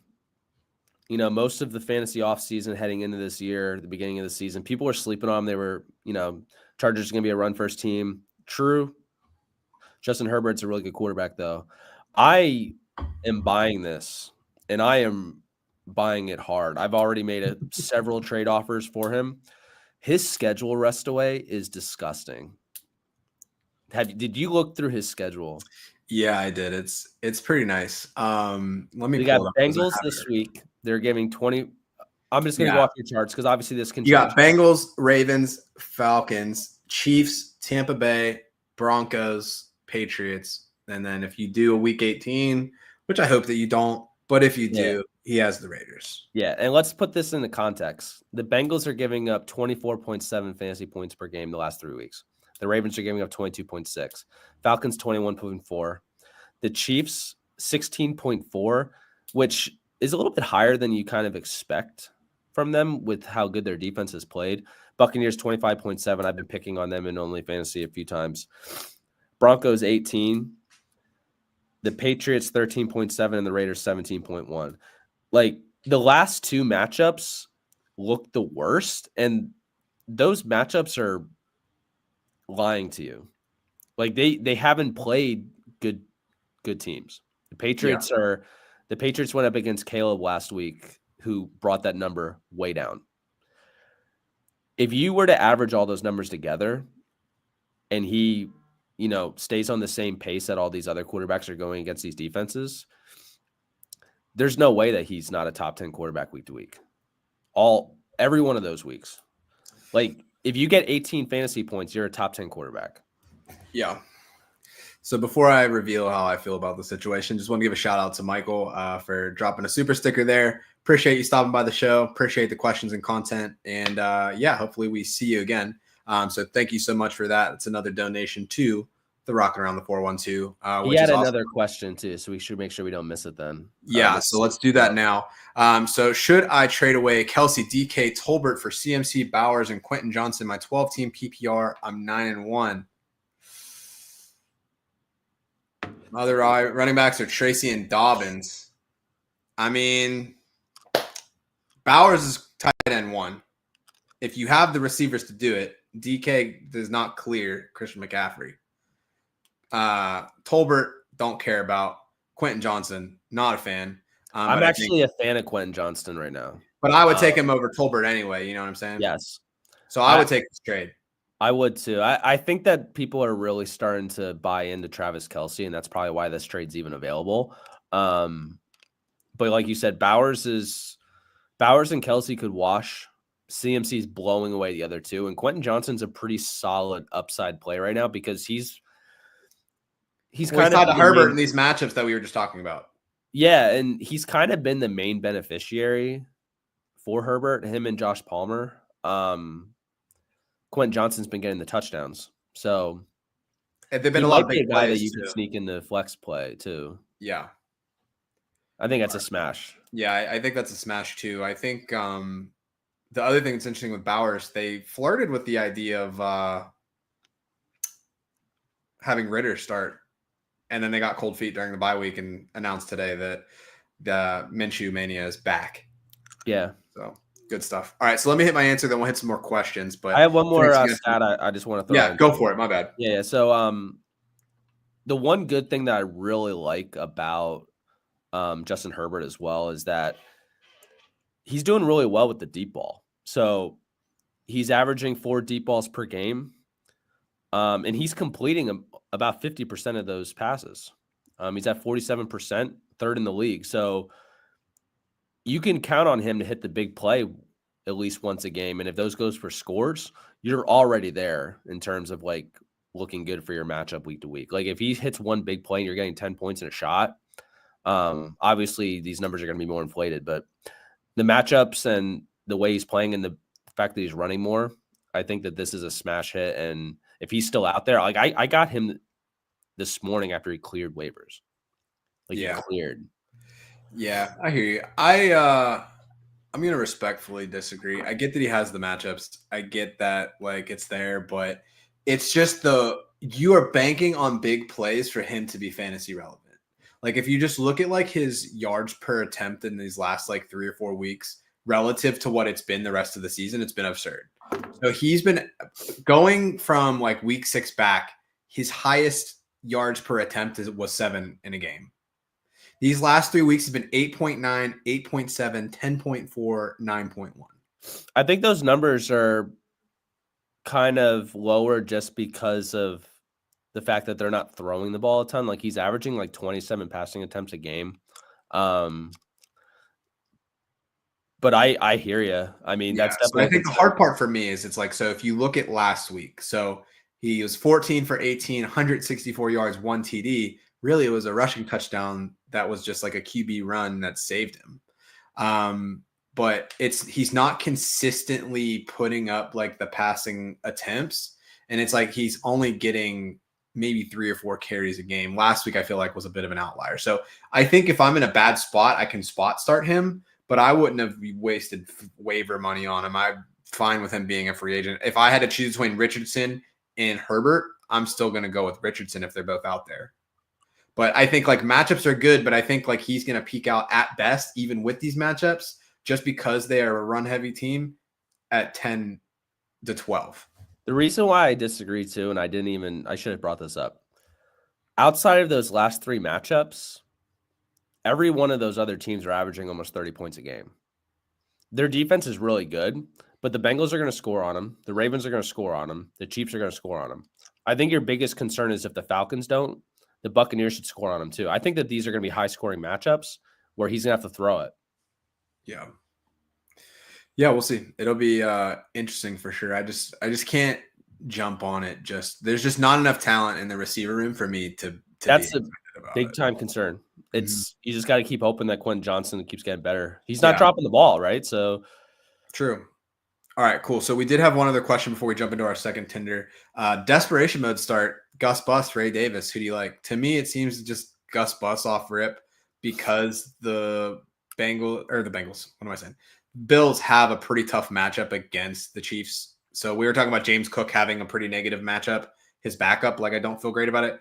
Most of the fantasy offseason heading into this year, the beginning of the season, people were sleeping on him. They were, Chargers are going to be a run-first team. True. Justin Herbert's a really good quarterback, though. I am buying this, and I am buying it hard. I've already made several trade offers for him. His schedule rest away is disgusting. Did you look through his schedule? Yeah, I did. It's pretty nice. Let me. We got Bengals this week. They're giving 20. I'm just going to go off your charts because obviously this can. You got Bengals, Ravens, Falcons, Chiefs, Tampa Bay, Broncos, Patriots, and then if you do a Week 18, which I hope that you don't, but if you do, he has the Raiders. Yeah, and let's put this into context. The Bengals are giving up 24.7 fantasy points per game the last 3 weeks. The Ravens are giving up 22.6. Falcons 21.4. The Chiefs 16.4, which is a little bit higher than you kind of expect from them with how good their defense has played. Buccaneers 25.7. I've been picking on them in OnlyFantasy a few times. Broncos 18. the Patriots 13.7 and the Raiders 17.1. Like the last two matchups look the worst, and those matchups are lying to you. Like they haven't played good teams. The Patriots went up against Caleb last week, who brought that number way down. If you were to average all those numbers together and he, stays on the same pace that all these other quarterbacks are going against these defenses, there's no way that he's not a top 10 quarterback week to week. Every one of those weeks. Like if you get 18 fantasy points, you're a top 10 quarterback. Yeah. So before I reveal how I feel about the situation, just want to give a shout out to Michael for dropping a super sticker there. Appreciate you stopping by the show. Appreciate the questions and content. And hopefully we see you again. So thank you so much for that. It's another donation to the Rockin' Around the 412. He had another question too, so we should make sure we don't miss it then. Yeah, so let's do that now. So should I trade away Kelsey, DK, Tolbert for CMC, Bowers, and Quentin Johnson? My 12-team PPR, I'm 9-1. Other running backs are Tracy and Dobbins. I mean, Bowers is tight end 1. If you have the receivers to do it, DK does not clear Christian McCaffrey. Tolbert, don't care about. Quentin Johnson, not a fan. I'm actually a fan of Quentin Johnson right now. But I would take him over Tolbert anyway, you know what I'm saying? Yes. So I would take this trade. I would too. I think that people are really starting to buy into Travis Kelce, and that's probably why this trade's even available. But like you said, Bowers and Kelce could wash. CMC's blowing away the other two, and Quentin Johnson's a pretty solid upside play right now because he's kind of Herbert in these matchups that we were just talking about. Yeah, and he's kind of been the main beneficiary for Herbert, him and Josh Palmer. Quentin Johnson's been getting the touchdowns, so they've been a lot of big guy that you could sneak in the flex play too. Yeah, I think that's a smash. Yeah, I think that's a smash too. I think the other thing that's interesting with Bowers, they flirted with the idea of having Ritter start, and then they got cold feet during the bye week and announced today that the Minshew mania is back. Yeah, so. Good stuff. All right, so let me hit my answer, then we'll hit some more questions. But I have one more stat I just want to throw in. Yeah, go for it. My bad. Yeah. So the one good thing that I really like about Justin Herbert as well is that he's doing really well with the deep ball. So he's averaging 4 deep balls per game, and he's completing about 50% of those passes. He's at 47%, third in the league. So you can count on him to hit the big play at least once a game. And if those goes for scores, you're already there in terms of like looking good for your matchup week to week. Like if he hits one big play and you're getting 10 points in a shot, obviously these numbers are going to be more inflated, but the matchups and the way he's playing and the fact that he's running more, I think that this is a smash hit. And if he's still out there, like I got him this morning after he cleared waivers. He cleared. Yeah, I hear you. I'm going to respectfully disagree. I get that he has the matchups. I get that it's there, but it's just you are banking on big plays for him to be fantasy relevant. Like if you just look at his yards per attempt in these last 3 or 4 weeks relative to what it's been the rest of the season, it's been absurd. So he's been going from week 6 back. His highest yards per attempt was 7 in a game. These last 3 weeks have been 8.9, 8.7, 10.4, 9.1. I think those numbers are kind of lower just because of the fact that they're not throwing the ball a ton. He's averaging 27 passing attempts a game. But I hear you. I mean, that's definitely. I think the hard part for me is so if you look at last week, so he was 14 for 18, 164 yards, 1 TD. Really, it was a rushing touchdown that was just a QB run that saved him. But he's not consistently putting up the passing attempts. And it's he's only getting maybe 3 or 4 carries a game. Last week, I feel was a bit of an outlier. So I think if I'm in a bad spot, I can spot start him, but I wouldn't have wasted waiver money on him. I'm fine with him being a free agent. If I had to choose between Richardson and Herbert, I'm still going to go with Richardson if they're both out there. But I think like matchups are good, but I think like he's going to peak out at best, even with these matchups, just because they are a run heavy team at 10 to 12. The reason why I disagree too, and I should have brought this up. Outside of those last 3 matchups, every one of those other teams are averaging almost 30 points a game. Their defense is really good, but the Bengals are going to score on them. The Ravens are going to score on them. The Chiefs are going to score on them. I think your biggest concern is if the Falcons don't, the Buccaneers should score on them too. I think that these are going to be high-scoring matchups where he's going to have to throw it. Yeah. Yeah, we'll see. It'll be interesting for sure. I just can't jump on it. There's just not enough talent in the receiver room for me to That's be a big time concern. It's you just got to keep hoping that Quentin Johnson keeps getting better. He's not dropping the ball, right? So true. All right, cool. So we did have one other question before we jump into our second Tinder. Desperation mode start. Gus Bus, Ray Davis. Who do you like? To me, it seems just Gus Bus off rip because the Bengals. What am I saying? Bills have a pretty tough matchup against the Chiefs. So we were talking about James Cook having a pretty negative matchup. His backup, like I don't feel great about it.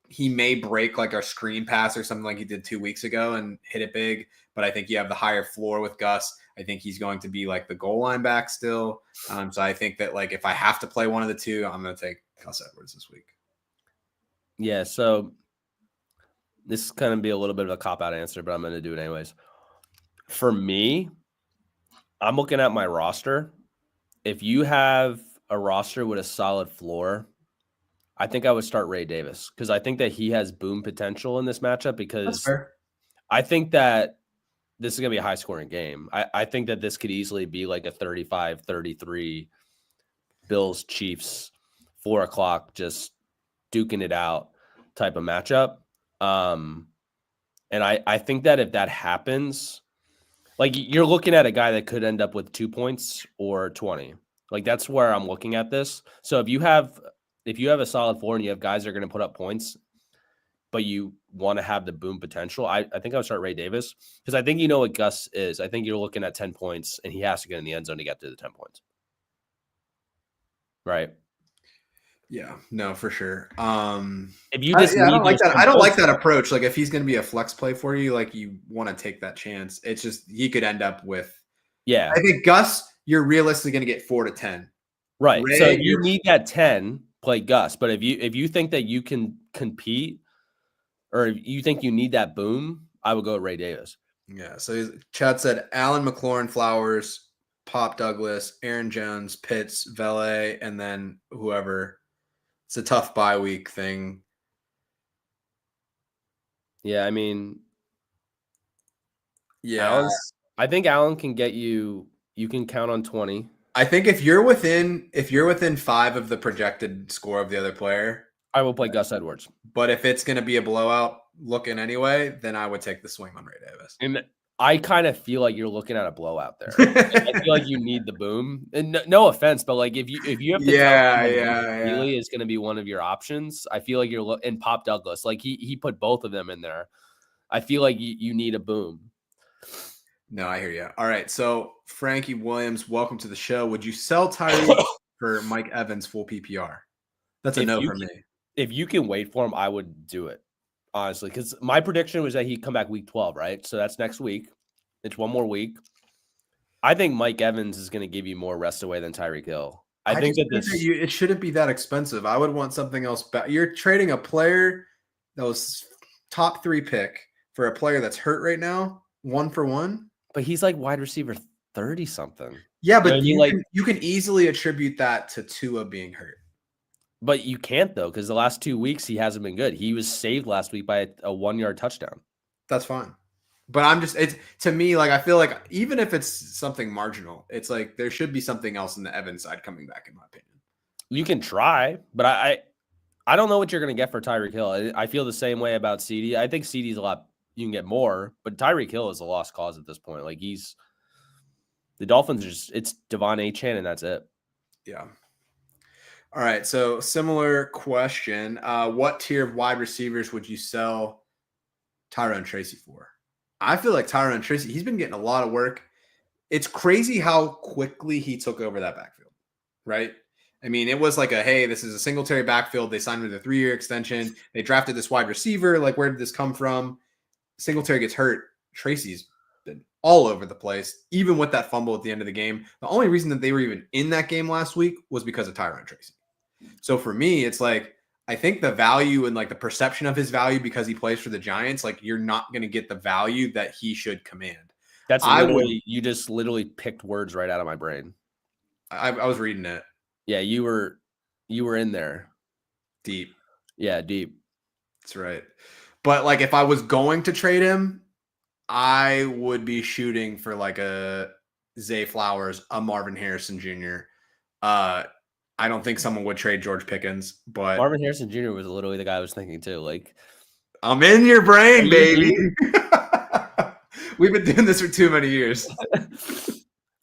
He may break like a screen pass or something like he did 2 weeks ago and hit it big. But I think you have the higher floor with Gus. I think he's going to be like the goal line back still. So I think that like if I have to play one of the two, I'm going to take Gus Edwards this week. Yeah. So this is going to be a little bit of a cop-out answer, but I'm going to do it anyways. For me, I'm looking at my roster. If you have a roster with a solid floor, I think I would start Ray Davis because I think that he has boom potential in this matchup because I think that this is going to be a high-scoring game. I think that this could easily be like a 35-33 Bills-Chiefs, 4 o'clock, just duking it out type of matchup. And I think that if that happens, like you're looking at a guy that could end up with 2 points or 20. Like that's where I'm looking at this. So if you have a solid floor and you have guys that are going to put up points, but you want to have the boom potential, I think I would start Ray Davis because I think you know what Gus is. I think you're looking at 10 points and he has to get in the end zone to get to the 10 points. Right. Yeah, no, for sure. If you just I don't like that. I don't like that approach. Like if he's going to be a flex play for you, like you want to take that chance. It's just he could end up with. Yeah, I think Gus, you're realistically going to get 4 to 10. Right. Ray, so if you need that 10, play Gus. But if you think that you can compete, or if you think you need that boom, I would go Ray Davis. Yeah. So Chad said Allen, McLaurin, Flowers, Pop Douglas, Aaron Jones, Pitts, Vele, and then whoever. It's a tough bye week thing. Yeah, I mean, yeah, I think Allen can get you. You can count on 20. I think if you're within 5 of the projected score of the other player, I will play Gus Edwards. But if it's going to be a blowout looking anyway, then I would take the swing on Ray Davis. And I kind of feel like you're looking at a blowout there. I feel like you need the boom. And no offense, but like if you have to Healy is going to be one of your options, I feel like you're and Pop Douglas, like he put both of them in there. I feel like you need a boom. No, I hear you. All right, so Frankie Williams, welcome to the show. Would you sell Tyree for Mike Evans full PPR? That's a no for me. If you can wait for him, I would do it. Honestly, because my prediction was that he'd come back week 12, right? So that's next week. It's one more week. I think Mike Evans is going to give you more rest away than Tyreek Hill. I think that it shouldn't be that expensive. I would want something else. You're trading a player that was top 3 pick for a player that's hurt right now, 1 for 1. But he's like wide receiver 30 something. Yeah, but you can easily attribute that to Tua being hurt. But you can't, though, because the last 2 weeks he hasn't been good. He was saved last week by a 1-yard touchdown. That's fine. But it's to me, like, I feel like even if it's something marginal, it's like there should be something else in the Evans side coming back, in my opinion. You can try, but I don't know what you're going to get for Tyreek Hill. I feel the same way about CD. I think CD's a lot. You can get more, but Tyreek Hill is a lost cause at this point. Like the Dolphins it's Devon Achane and that's it. Yeah. All right, so similar question. What tier of wide receivers would you sell Tyrone Tracy for? I feel like Tyrone Tracy, he's been getting a lot of work. It's crazy how quickly he took over that backfield, right? I mean, it was like hey, this is a Singletary backfield. They signed with a 3-year extension. They drafted this wide receiver. Like, where did this come from? Singletary gets hurt. Tracy's been all over the place, even with that fumble at the end of the game. The only reason that they were even in that game last week was because of Tyron Tracy. So for me, it's like, I think the value and like the perception of his value because he plays for the Giants, like you're not going to get the value that he should command. You just literally picked words right out of my brain. I was reading it. Yeah, you were in there. Deep. Yeah, deep. That's right. But like if I was going to trade him, I would be shooting for like a Zay Flowers, a Marvin Harrison Jr. I don't think someone would trade George Pickens, but Marvin Harrison Jr. was literally the guy I was thinking too. Like, I'm in your brain, baby. We've been doing this for too many years.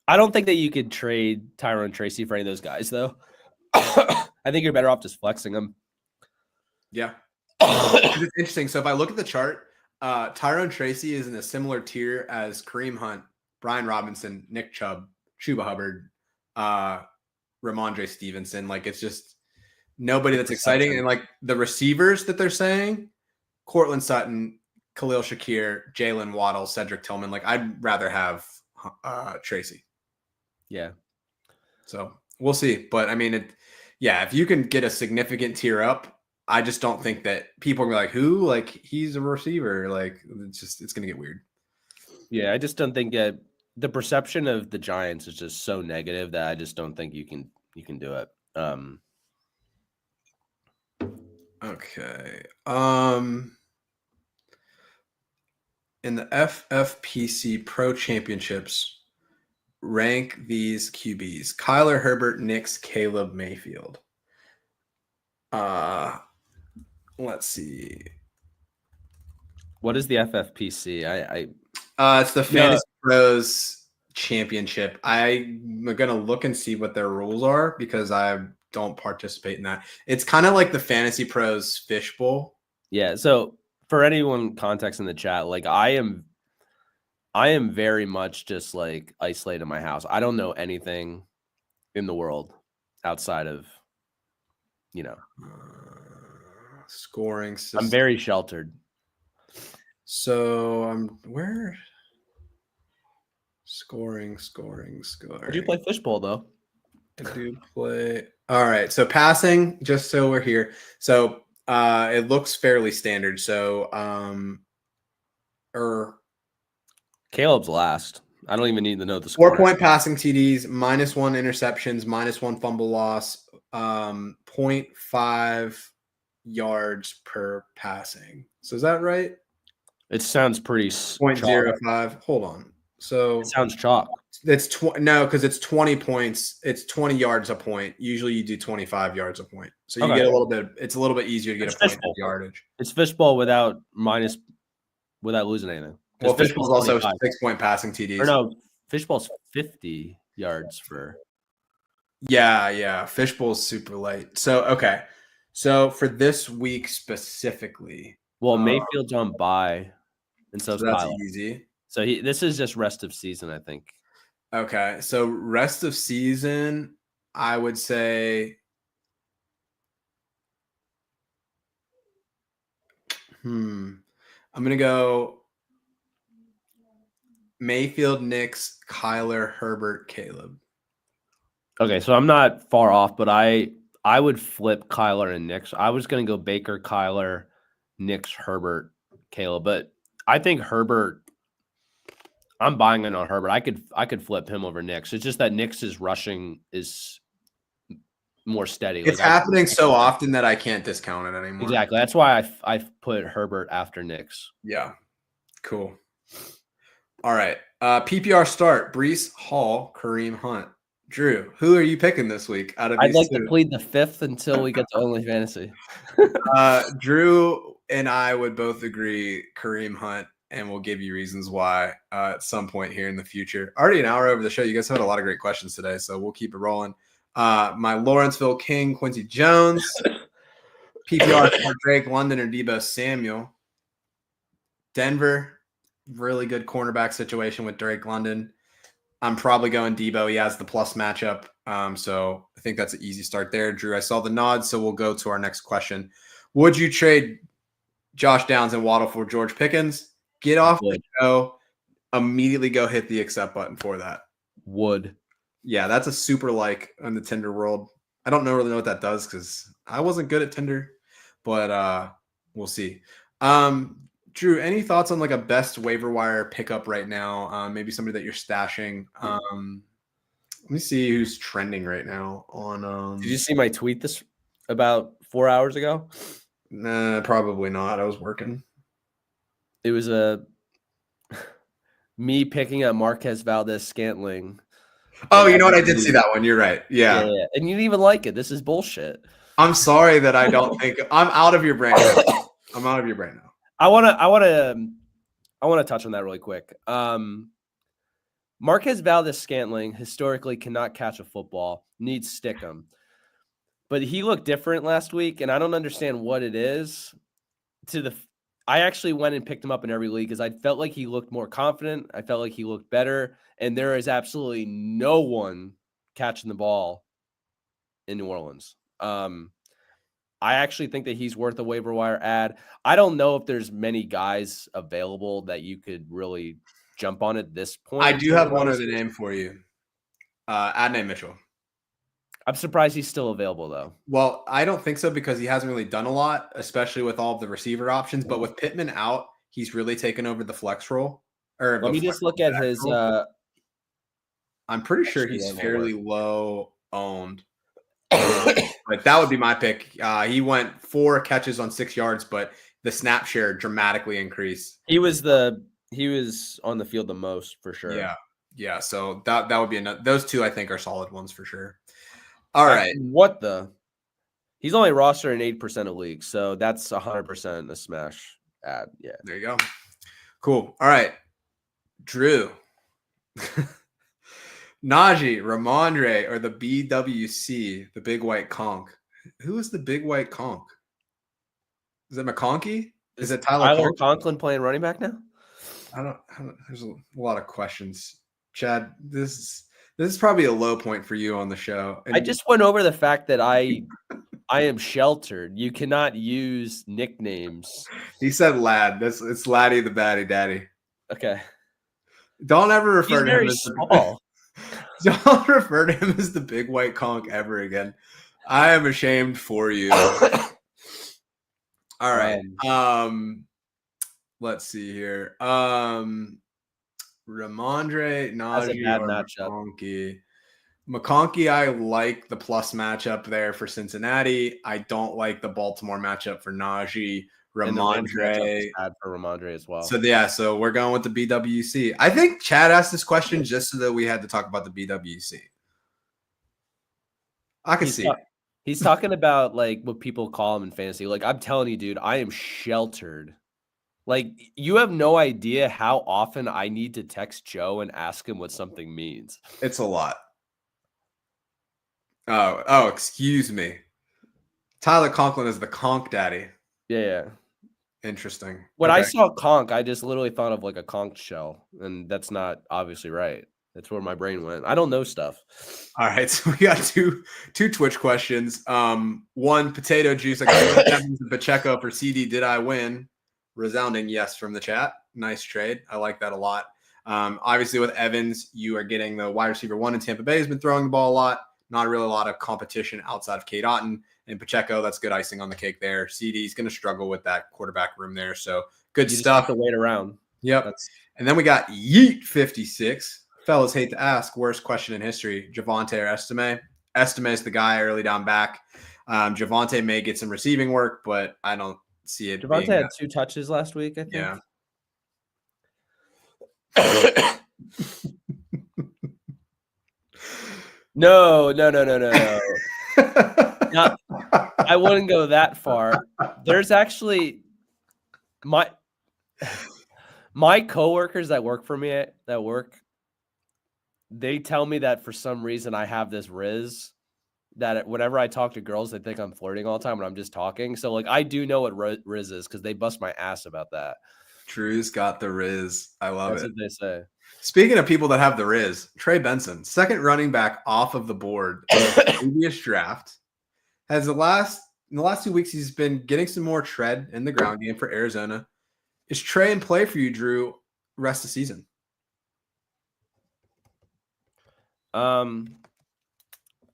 I don't think that you could trade Tyrone Tracy for any of those guys, though. I think you're better off just flexing them. Yeah. It's interesting. So if I look at the chart, Tyrone Tracy is in a similar tier as Kareem Hunt, Brian Robinson, Nick Chubb, Chuba Hubbard, Ramondre Stevenson. Like, it's just nobody that's exciting. And like the receivers that they're saying, Cortland Sutton, Khalil Shakir, Jalen Waddle, Cedric Tillman. Like, I'd rather have Tracy. Yeah. So we'll see. But I mean, if you can get a significant tier up, I just don't think that people are gonna be like, who? Like, he's a receiver. Like, it's gonna get weird. Yeah, I just don't think the perception of the Giants is just so negative that I just don't think you can do it. Okay. In the FFPC Pro Championships, rank these QBs: Kyler, Herbert, Nix, Caleb, Mayfield. Let's see. What is the FFPC? It's the Fantasy Pros Championship. I'm gonna look and see what their rules are because I don't participate in that. It's kind of like the Fantasy Pros Fishbowl. Yeah. So for anyone context in the chat, like I am very much just like isolated in my house. I don't know anything in the world outside of, scoring system. I'm very sheltered. So I'm where scoring. Did you play Fishbowl though? I do play. All right. So passing, just so we're here. So it looks fairly standard. So Caleb's last. I don't even need to know the score. 4-point passing TDs, -1 interceptions, -1 fumble loss, 0.5 yards per passing. So is that right? It sounds pretty 0.05. Hold on. So it sounds chalk. It's no, because it's 20 points. It's 20 yards a point. Usually you do 25 yards a point. So you get a little bit. It's a little bit easier to get a point of yardage. It's Fishbowl without losing anything. Well, Fishbowl's also 6-point passing TDs. Or no, Fishbowl's 50 yards for. Yeah. Fishbowl's super light. So okay. So for this week specifically, well, Mayfield's on bye, and so that's easy. So this is just rest of season, I think. Okay, so rest of season, I would say. I'm gonna go Mayfield, Nix, Kyler, Herbert, Caleb. Okay, so I'm not far off, but I would flip Kyler and Nix. I was gonna go Baker, Kyler, Nix, Herbert, Caleb, but I think Herbert. I'm buying in on Herbert. I could flip him over Nix. It's just that Nix's rushing is more steady. It's happening so often that I can't discount it anymore. Exactly. That's why I put Herbert after Nix. Yeah. Cool. All right. PPR start: Breece Hall, Kareem Hunt. Drew, who are you picking this week out of these I'd like two? to plead the fifth until we get to OnlyFantasy. Drew and I would both agree Kareem Hunt, and we'll give you reasons why at some point here in the future. Already an hour over the show. You guys had a lot of great questions today, so we'll keep it rolling. My Lawrenceville King, Quincy Jones. PPR for Drake London or Deebo Samuel. Denver, really good cornerback situation with Drake London. I'm probably going Debo. He has the plus matchup. So I think that's an easy start there. Drew, I saw the nod, so we'll go to our next question. Would you trade Josh Downs and Waddle for George Pickens? Get off the show. Immediately go hit the accept button for that. Would. Yeah, that's a super like in the Tinder world. I don't really know what that does because I wasn't good at Tinder, but we'll see. Drew, any thoughts on like a best waiver wire pickup right now? Maybe somebody that you're stashing. Let me see who's trending right now on. Did you see my tweet this about 4 hours ago? Nah, probably not. I was working. It was me picking up Marquez Valdez-Scantling. Oh, you know what? I did see that one. You're right. Yeah. And you didn't even like it. This is bullshit. I'm sorry that I don't think I'm out of your brain. I'm out of your brain now. I want to touch on that really quick. Marquez Valdez-Scantling historically cannot catch a football, needs stickum. But he looked different last week, and I don't understand what it is. I actually went and picked him up in every league because I felt like he looked more confident. I felt like he looked better, and there is absolutely no one catching the ball in New Orleans. I actually think that he's worth a waiver wire ad. I don't know if there's many guys available that you could really jump on at this point. I do have one other name for you. Adnan Mitchell. I'm surprised he's still available, though. Well, I don't think so because he hasn't really done a lot, especially with all of the receiver options. But with Pittman out, he's really taken over the flex role. Let me just look at his. I'm pretty sure he's fairly low owned. But that would be my pick. He went 4 catches on 6 yards, but the snap share dramatically increased. He was on the field the most for sure. Yeah. So that would be those two I think are solid ones for sure. All right. He's only rostered in 8% of leagues, so that's 100% a smash ad. Yeah. There you go. Cool. All right. Drew. Najee, Ramondre, or the BWC, the Big White Conk. Who is the Big White Conk? Is it McConkey? Is it Tyler Conklin playing running back now? I don't. There's a lot of questions. Chad, this is probably a low point for you on the show. And I just went over the fact that I am sheltered. You cannot use nicknames. He said lad. It's Laddie the Batty Daddy. Okay. Don't ever refer to him as small. Don't refer to him as the Big White Conk ever again. I am ashamed for you. All right. Let's see here. Ramondre, Najee, or McConkey. McConkey, I like the plus matchup there for Cincinnati. I don't like the Baltimore matchup for Najee. Ramondre. Bad for Ramondre as well. So we're going with the BWC. I think Chad asked this question just so that we had to talk about the BWC. I can see. He's talking about like what people call him in fantasy. Like I'm telling you, dude, I am sheltered. Like you have no idea how often I need to text Joe and ask him what something means. It's a lot. Oh, excuse me. Tyler Conklin is the Conk Daddy. Yeah. Interesting. When I saw conch, I just literally thought of like a conch shell, and that's not obviously right. That's where my brain went. I don't know stuff. All right, so we got two Twitch questions. One, potato juice. I got Evans and Pacheco for CD. Did I win? Resounding yes from the chat. Nice trade. I like that a lot. Obviously, with Evans, you are getting the wide receiver 1 in Tampa Bay. Has been throwing the ball a lot. Not really a lot of competition outside of Cade Otton. And Pacheco, that's good icing on the cake there. CD's going to struggle with that quarterback room there. So good stuff. Just have to wait around. Yep. And then we got Yeet 56. Fellas hate to ask, worst question in history, Javonte or Estime? Estime is the guy early down back. Javonte may get some receiving work, but I don't see it. Javonte had 2 touches last week, I think. Yeah. No. Not, I wouldn't go that far. There's actually my coworkers that work for me at work. They tell me that for some reason I have this riz that whenever I talk to girls, they think I'm flirting all the time when I'm just talking. So like I do know what riz is because they bust my ass about that. Drew's got the Riz. I love That's it. what they say. Speaking of people that have the Riz, Trey Benson, second running back off of the board in the previous draft, has in the last 2 weeks he's been getting some more tread in the ground game for Arizona. Is Trey in play for you, Drew, rest of the season? I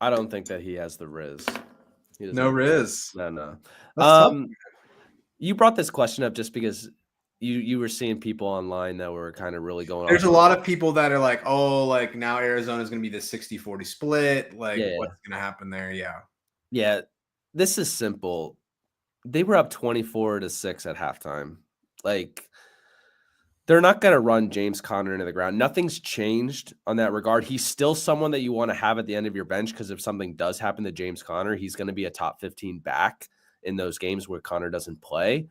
don't think that he has the Riz. He doesn't No have- Riz. No. That's tough. You brought this question up just because you were seeing people online that were kind of really going There's off. a lot of people that are like, oh, like now Arizona's going to be the 60-40 split. Like, Yeah. what's going to happen there? Yeah. Yeah, this is simple. They were up 24-6 at halftime. Like, they're not going to run James Conner into the ground. Nothing's changed on that regard. He's still someone that you want to have at the end of your bench because if something does happen to James Conner, he's going to be a top 15 back in those games where Conner doesn't play.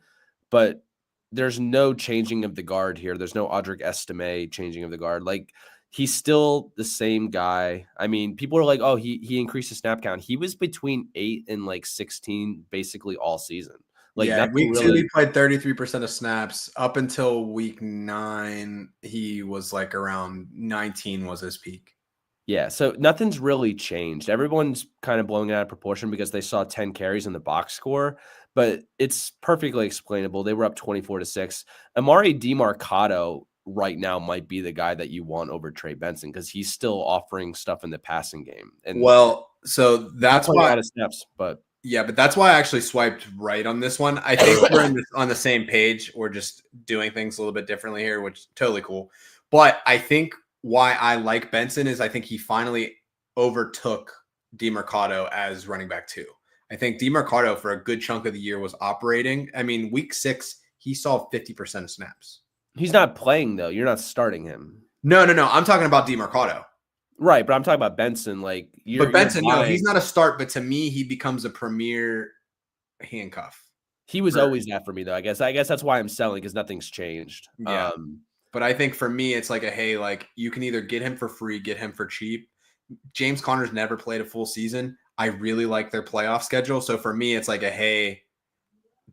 But there's no changing of the guard here. There's no Audric Estime changing of the guard. Like, he's still the same guy. I mean, people are like, oh, he increased his snap count. He was between 8 and like 16 basically all season. Like, yeah, week 2, he played 33% of snaps. Up until week 9, he was like around 19 was his peak. Yeah, so nothing's really changed. Everyone's kind of blowing it out of proportion because they saw 10 carries in the box score, but it's perfectly explainable. They were up 24-6. Amari DiMarcado right now might be the guy that you want over Trey Benson because he's still offering stuff in the passing game. And well, so that's why a lot of steps, but yeah, but that's why I actually swiped right on this one. I think we're on the same page. We're just doing things a little bit differently here, which is totally cool. But I think why I like Benson is I think he finally overtook DiMarcado as running back 2. I think DiMarcado for a good chunk of the year was operating. I mean, week 6, he saw 50% of snaps. he's not playing, though. You're not starting him. No. I'm talking about DiMarcado. Right, but I'm talking about Benson. Like, But Benson, no, he's not a start. But to me, he becomes a premier handcuff. He was always that for me, though. I guess that's why I'm selling because nothing's changed. Yeah. But I think for me, it's like hey, like you can either get him for free, get him for cheap. James Conner's never played a full season. I really like their playoff schedule. So for me, it's like hey,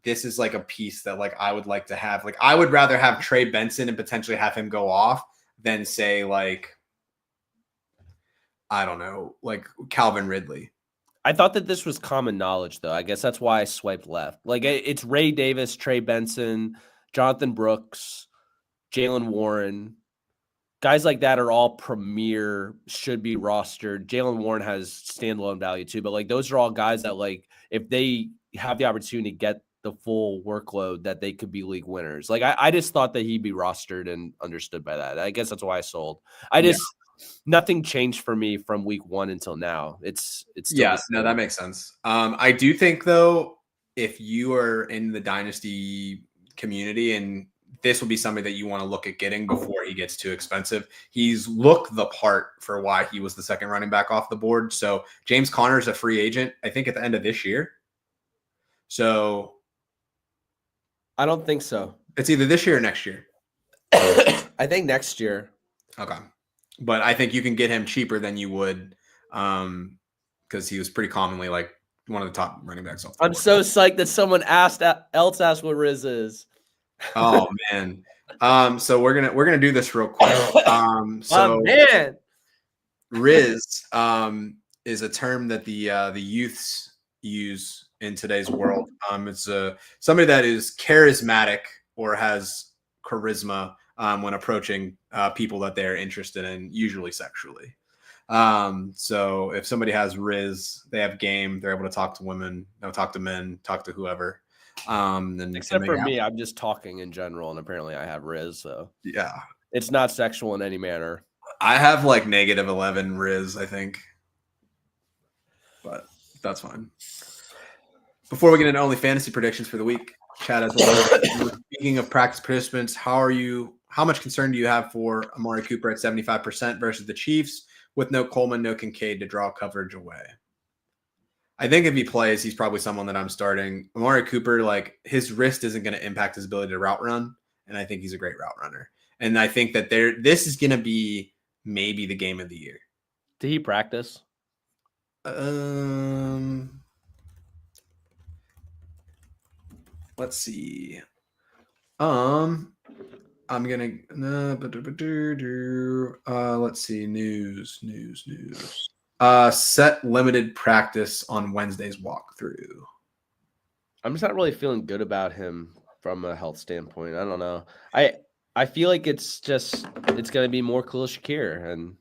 this is like a piece that like I would like to have. Like I would rather have Trey Benson and potentially have him go off than say like, I don't know, like Calvin Ridley. I thought that this was common knowledge, though. I guess that's why I swiped left. Like it's Ray Davis, Trey Benson, Jonathan Brooks, Jalen Warren. Guys like that are all premier, should be rostered. Jalen Warren has standalone value too, but like those are all guys that like if they have the opportunity to get the full workload that they could be league winners. Like I just thought that he'd be rostered and understood by that. I guess that's why I sold. Nothing changed for me from week 1 until now. It's still no, that makes sense. I do think though, if you are in the dynasty community and this will be something that you want to look at getting before he gets too expensive. He's looked the part for why he was the second running back off the board. So James Conner is a free agent, I think, at the end of this year. So I don't think so. It's either this year or next year. I think next year. Okay. But I think you can get him cheaper than you would because he was pretty commonly like one of the top running backs off the board. I'm so psyched that someone else asked what Riz is. Oh man. So we're gonna do this real quick. So man. Riz is a term that the youths use in today's world. It's somebody that is charismatic or has charisma when approaching people that they're interested in, usually sexually. So if somebody has Riz, they have game, they're able to talk to women, talk to men, talk to whoever. Except for me, I'm just talking in general, and apparently I have Riz, so yeah, it's not sexual in any manner. I have like -11 Riz, I think, but that's fine. Before we get into only fantasy predictions for the week, Chad, as well. Speaking of practice participants, how much concern do you have for Amari Cooper at 75% versus the Chiefs with no Coleman, no Kincaid to draw coverage away? I think if he plays, he's probably someone that I'm starting. Amari Cooper, like his wrist isn't going to impact his ability to route run, and I think he's a great route runner. And I think that this is going to be maybe the game of the year. Did he practice? Let's see. I'm gonna let's see. News. Set limited practice on Wednesday's walkthrough. I'm just not really feeling good about him from a health standpoint. I don't know. I feel like it's gonna be more Khalil Shakir, and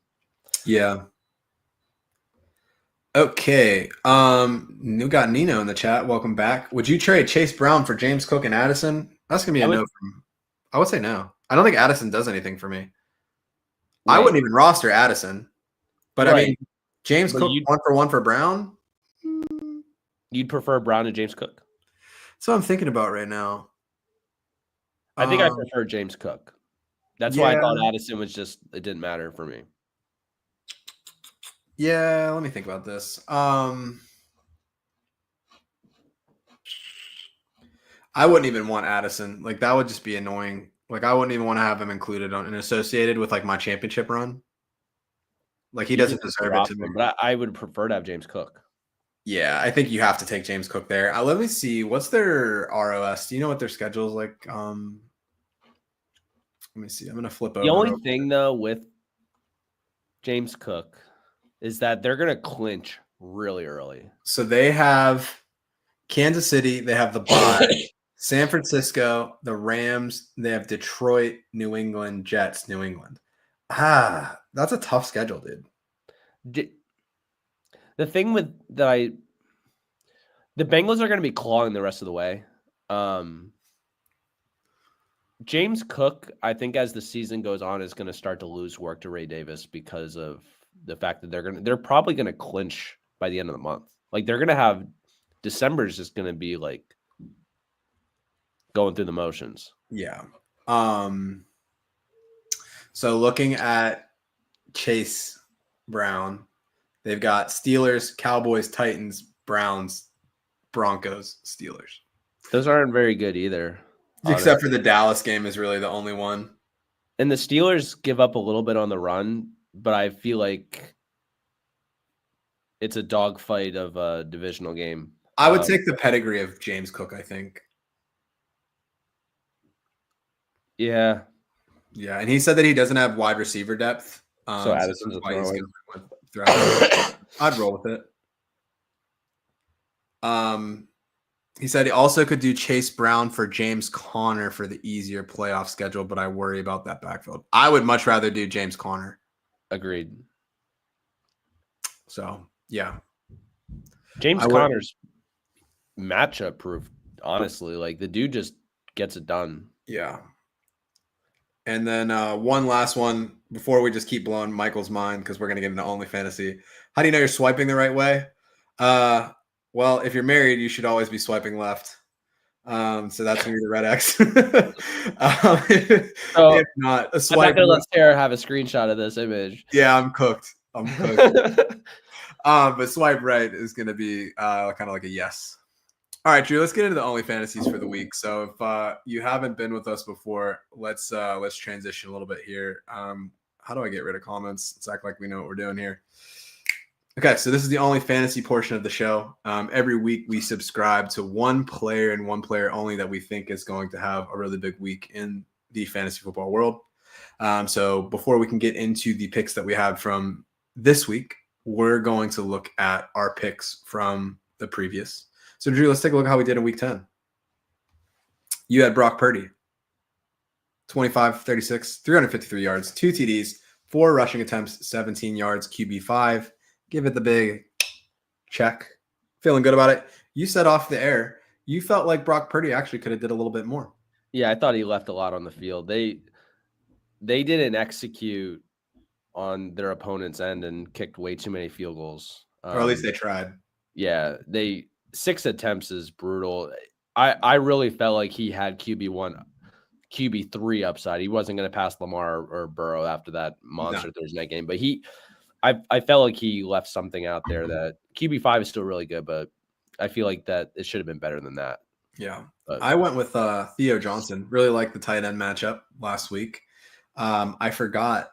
Yeah. Okay. We got Nino in the chat. Welcome back. Would you trade Chase Brown for James Cook and Addison? That's gonna be a no from. I would say no. I don't think Addison does anything for me. I wouldn't even roster Addison, but I mean, James Cook 1 for Brown. You'd prefer Brown to James Cook? That's what I'm thinking about right now. I think I prefer James Cook. That's why I thought Addison was it didn't matter for me. Yeah, let me think about this. I wouldn't even want Addison. Like, that would just be annoying. Like, I wouldn't even want to have him included on and associated with like my championship run. Like, he doesn't deserve it to me. But I would prefer to have James Cook. Yeah, I think you have to take James Cook there. Let me see. What's their ROS? Do you know what their schedule is like? Let me see. I'm gonna flip over. The only thing though with James Cook is that they're gonna clinch really early. So they have Kansas City, they have the bye, San Francisco, the Rams, they have Detroit, New England, Jets, New England. That's a tough schedule, dude. The thing with the Bengals are going to be clawing the rest of the way. James Cook, I think, as the season goes on, is going to start to lose work to Ray Davis because of the fact that they're probably going to clinch by the end of the month. Like, they're going to have December is just going to be like going through the motions. Yeah. So looking at Chase Brown, they've got Steelers, Cowboys, Titans, Browns, Broncos, Steelers. Those aren't very good either. Except for the Dallas game is really the only one. And the Steelers give up a little bit on the run, but I feel like it's a dogfight of a divisional game. I would take the pedigree of James Cook, I think. Yeah. Yeah, and he said that he doesn't have wide receiver depth. So Addison's a throwaway. I'd roll with it. He said he also could do Chase Brown for James Conner for the easier playoff schedule, but I worry about that backfield. I would much rather do James Conner. Agreed. So, yeah. James Conner's matchup proof, honestly. Like, the dude just gets it done. Yeah. And then one last one before we just keep blowing Michael's mind because we're going to get into OnlyFantasy. How do you know you're swiping the right way? Well, if you're married, you should always be swiping left. So that's going to be the red X. If not, a swipe. I'm not going to let Sarah have a screenshot of this image. Yeah, I'm cooked. But swipe right is going to be kind of like a yes. All right, Drew, let's get into the OnlyFantasies for the week. So if you haven't been with us before, let's transition a little bit here. How do I get rid of comments? Let's act like we know what we're doing here. Okay, so this is the OnlyFantasy portion of the show. Every week we subscribe to one player and one player only that we think is going to have a really big week in the fantasy football world. So before we can get into the picks that we have from this week, we're going to look at our picks from the previous. So, Drew, let's take a look at how we did in week 10. You had Brock Purdy, 25, 36, 353 yards, 2 TDs, 4 rushing attempts, 17 yards, QB5. Give it the big check. Feeling good about it. You said off the air, you felt like Brock Purdy actually could have did a little bit more. Yeah, I thought he left a lot on the field. They didn't execute on their opponent's end and kicked way too many field goals. Or at least they tried. Yeah, 6 attempts is brutal. I really felt like he had QB1, QB3 upside. He wasn't going to pass Lamar or Burrow after that monster Thursday night game, but I felt like he left something out there that QB5 is still really good, but I feel like that it should have been better than that. Yeah. But I went with Theo Johnson. Really liked the tight end matchup last week. I forgot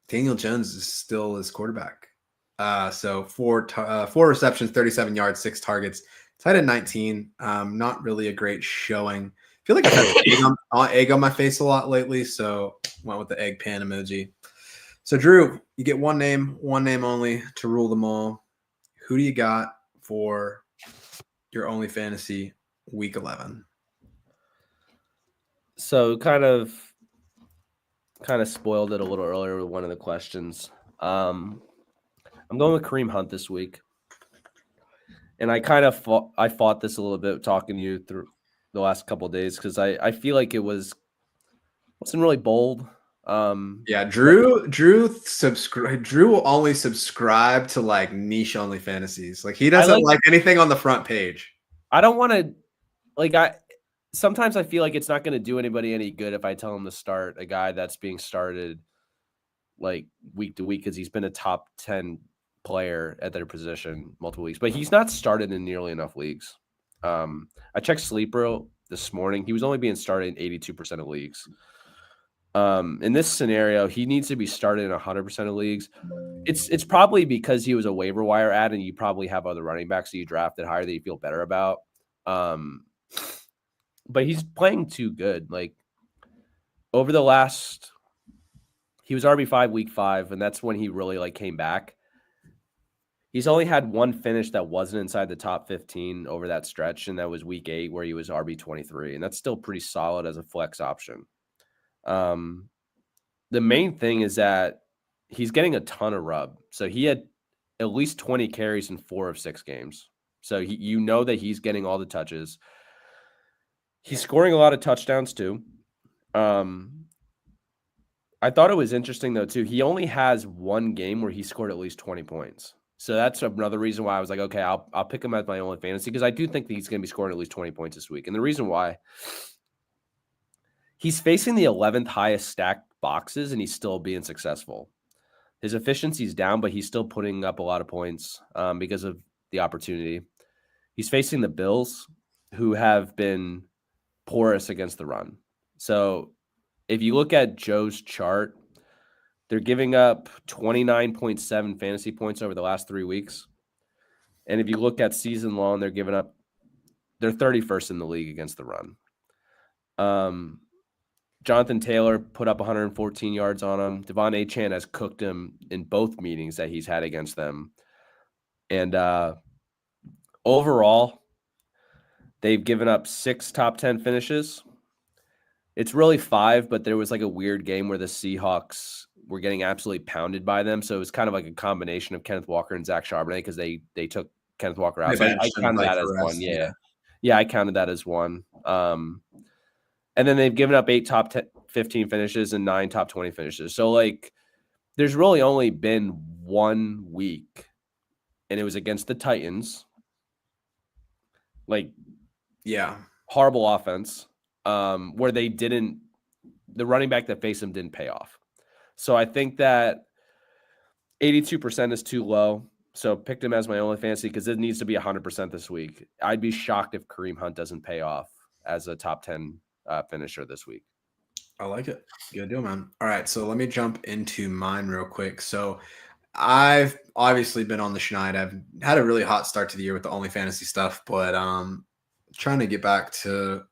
Daniel Jones is still his quarterback. So 4 receptions, 37 yards, 6 targets. Tight end 19, not really a great showing. feel like I've had egg on my face a lot lately, so went with the egg pan emoji. So Drew, you get one name only to rule them all. Who do you got for your Only Fantasy Week 11? So kind of spoiled it a little earlier with one of the questions. I'm going with Kareem Hunt this week. And I kind of fought this a little bit talking to you through the last couple of days because I feel like it wasn't really bold. Yeah, Drew will only subscribe to like niche only fantasies. Like he doesn't like anything on the front page. I don't want to sometimes I feel like it's not going to do anybody any good if I tell him to start a guy that's being started like week to week because he's been a top 10 player at their position multiple weeks, but he's not started in nearly enough leagues. I checked Sleeper this morning. He was only being started in 82% of leagues. In this scenario, he needs to be started in 100% of leagues. It's probably because he was a waiver wire ad and you probably have other running backs that you drafted higher that you feel better about. But he's playing too good. Like over the last, he was RB5 week 5, and that's when he really like came back. He's only had one finish that wasn't inside the top 15 over that stretch, and that was week 8 where he was RB23, and that's still pretty solid as a flex option. The main thing is that he's getting a ton of rub. So he had at least 20 carries in 4 of 6 games. So you know that he's getting all the touches. He's scoring a lot of touchdowns too. I thought it was interesting though too. He only has one game where he scored at least 20 points. So that's another reason why I was like, okay, I'll pick him as my only fantasy because I do think that he's going to be scoring at least 20 points this week. And the reason why, he's facing the 11th highest stacked boxes and he's still being successful. His efficiency's down, but he's still putting up a lot of points because of the opportunity. He's facing the Bills, who have been porous against the run. So if you look at Joe's chart, they're giving up 29.7 fantasy points over the last 3 weeks. And if you look at season long, they're 31st in the league against the run. Jonathan Taylor put up 114 yards on him. Devon Achane has cooked him in both meetings that he's had against them. And overall, they've given up 6 top 10 finishes. It's really 5, but there was like a weird game where the Seahawks were getting absolutely pounded by them. So it was kind of like a combination of Kenneth Walker and Zach Charbonnet because they took Kenneth Walker out. So I counted that as one. Yeah, I counted that as one. And then they've given up 8 top 15 finishes and 9 top 20 finishes. So, like, there's really only been 1 week, and it was against the Titans. Like, yeah, horrible offense, where the running back that faced him didn't pay off. So I think that 82% is too low. So picked him as my only fantasy because it needs to be 100% this week. I'd be shocked if Kareem Hunt doesn't pay off as a top 10 finisher this week. I like it. Good deal, man. All right, so let me jump into mine real quick. So I've obviously been on the schneid. I've had a really hot start to the year with the Only Fantasy stuff, but trying to get back to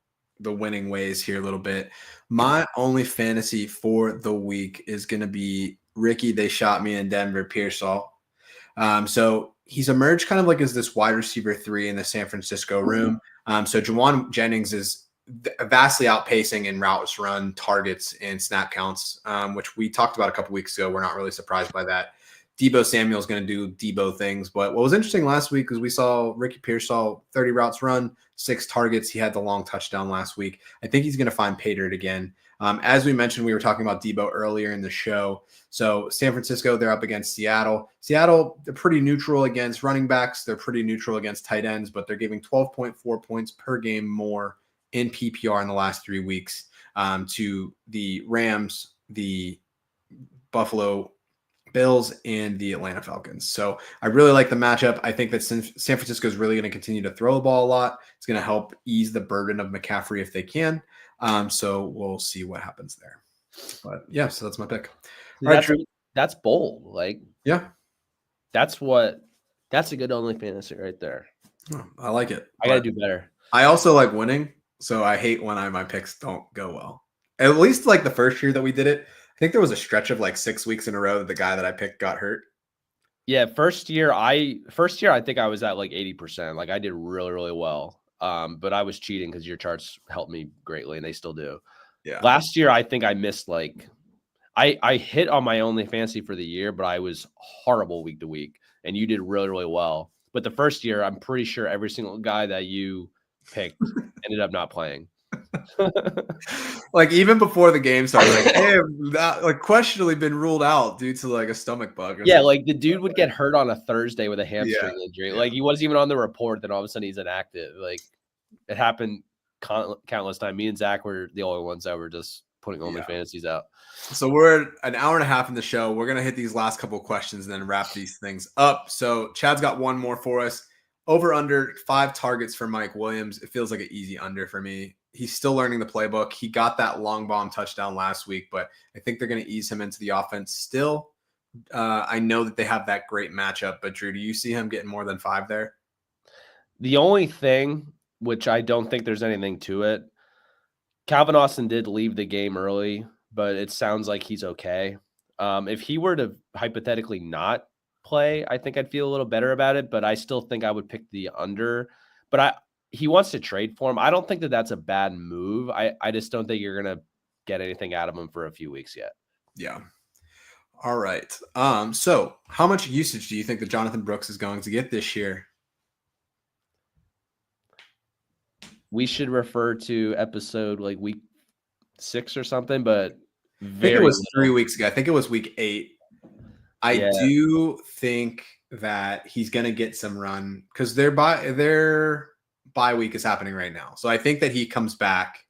the winning ways here a little bit. My Only Fantasy for the week is going to be Ricky. They shot me in Denver, Pearsall. So he's emerged kind of like as this wide receiver 3 in the San Francisco room. So Juwan Jennings is vastly outpacing in routes run, targets, and snap counts, which we talked about a couple weeks ago. We're not really surprised by that. Debo Samuel's going to do Debo things. But what was interesting last week is we saw Ricky Pearsall 30 routes run, 6 targets. He had the long touchdown last week. I think he's going to find pay dirt again. As we mentioned, we were talking about Debo earlier in the show. So San Francisco, they're up against Seattle. Seattle, they're pretty neutral against running backs. They're pretty neutral against tight ends, but they're giving 12.4 points per game more in PPR in the last 3 weeks to the Rams, the Buffalo Bills, and the Atlanta Falcons. So I really like the matchup. I think that San Francisco is really going to continue to throw the ball a lot. It's going to help ease the burden of McCaffrey if they can. So we'll see what happens there. But yeah, so that's my pick. That's bold. Like, yeah, that's a good Only Fantasy right there. Oh, I like it. I got to do better. I also like winning. So I hate when my picks don't go well. At least like the first year that we did it, I think there was a stretch of like 6 weeks in a row that the guy that I picked got hurt. Yeah, first year I think I was at like 80%. Like I did really, really well. But I was cheating because your charts helped me greatly, and they still do. Yeah. Last year, I think I missed like I hit on my OnlyFantasy for the year, but I was horrible week to week, and you did really, really well. But the first year, I'm pretty sure every single guy that you picked ended up not playing. Like even before the game started, like, hey, that like questionably been ruled out due to like a stomach bug or Yeah, something. like the dude would get hurt on a Thursday with a Yeah. hamstring injury. Yeah. Like he wasn't even on the report, then all of a sudden he's inactive. Like it happened countless times. Me and Zach were the only ones that were just putting only fantasies out. So we're an hour and a half in the show. We're gonna hit these last couple of questions and then wrap these things up. So Chad's got one more for us. Over under 5 targets for Mike Williams. It feels like an easy under for me. He's still learning the playbook. He got that long bomb touchdown last week, but I think they're going to ease him into the offense still. I know that they have that great matchup, but Drew, do you see him getting more than 5 there? The only thing, which I don't think there's anything to it, Calvin Austin did leave the game early, but it sounds like he's okay. If he were to hypothetically not play, I think I'd feel a little better about it, but I still think I would pick the under. But he wants to trade for him. I don't think that that's a bad move. I just don't think you're going to get anything out of him for a few weeks yet. Yeah. All right. So how much usage do you think that Jonathan Brooks is going to get this year? We should refer to episode like week 6 or something, but I think it was 3 weeks ago. I think it was week 8. I do think that he's going to get some run because their bye week is happening right now. So I think that he comes back.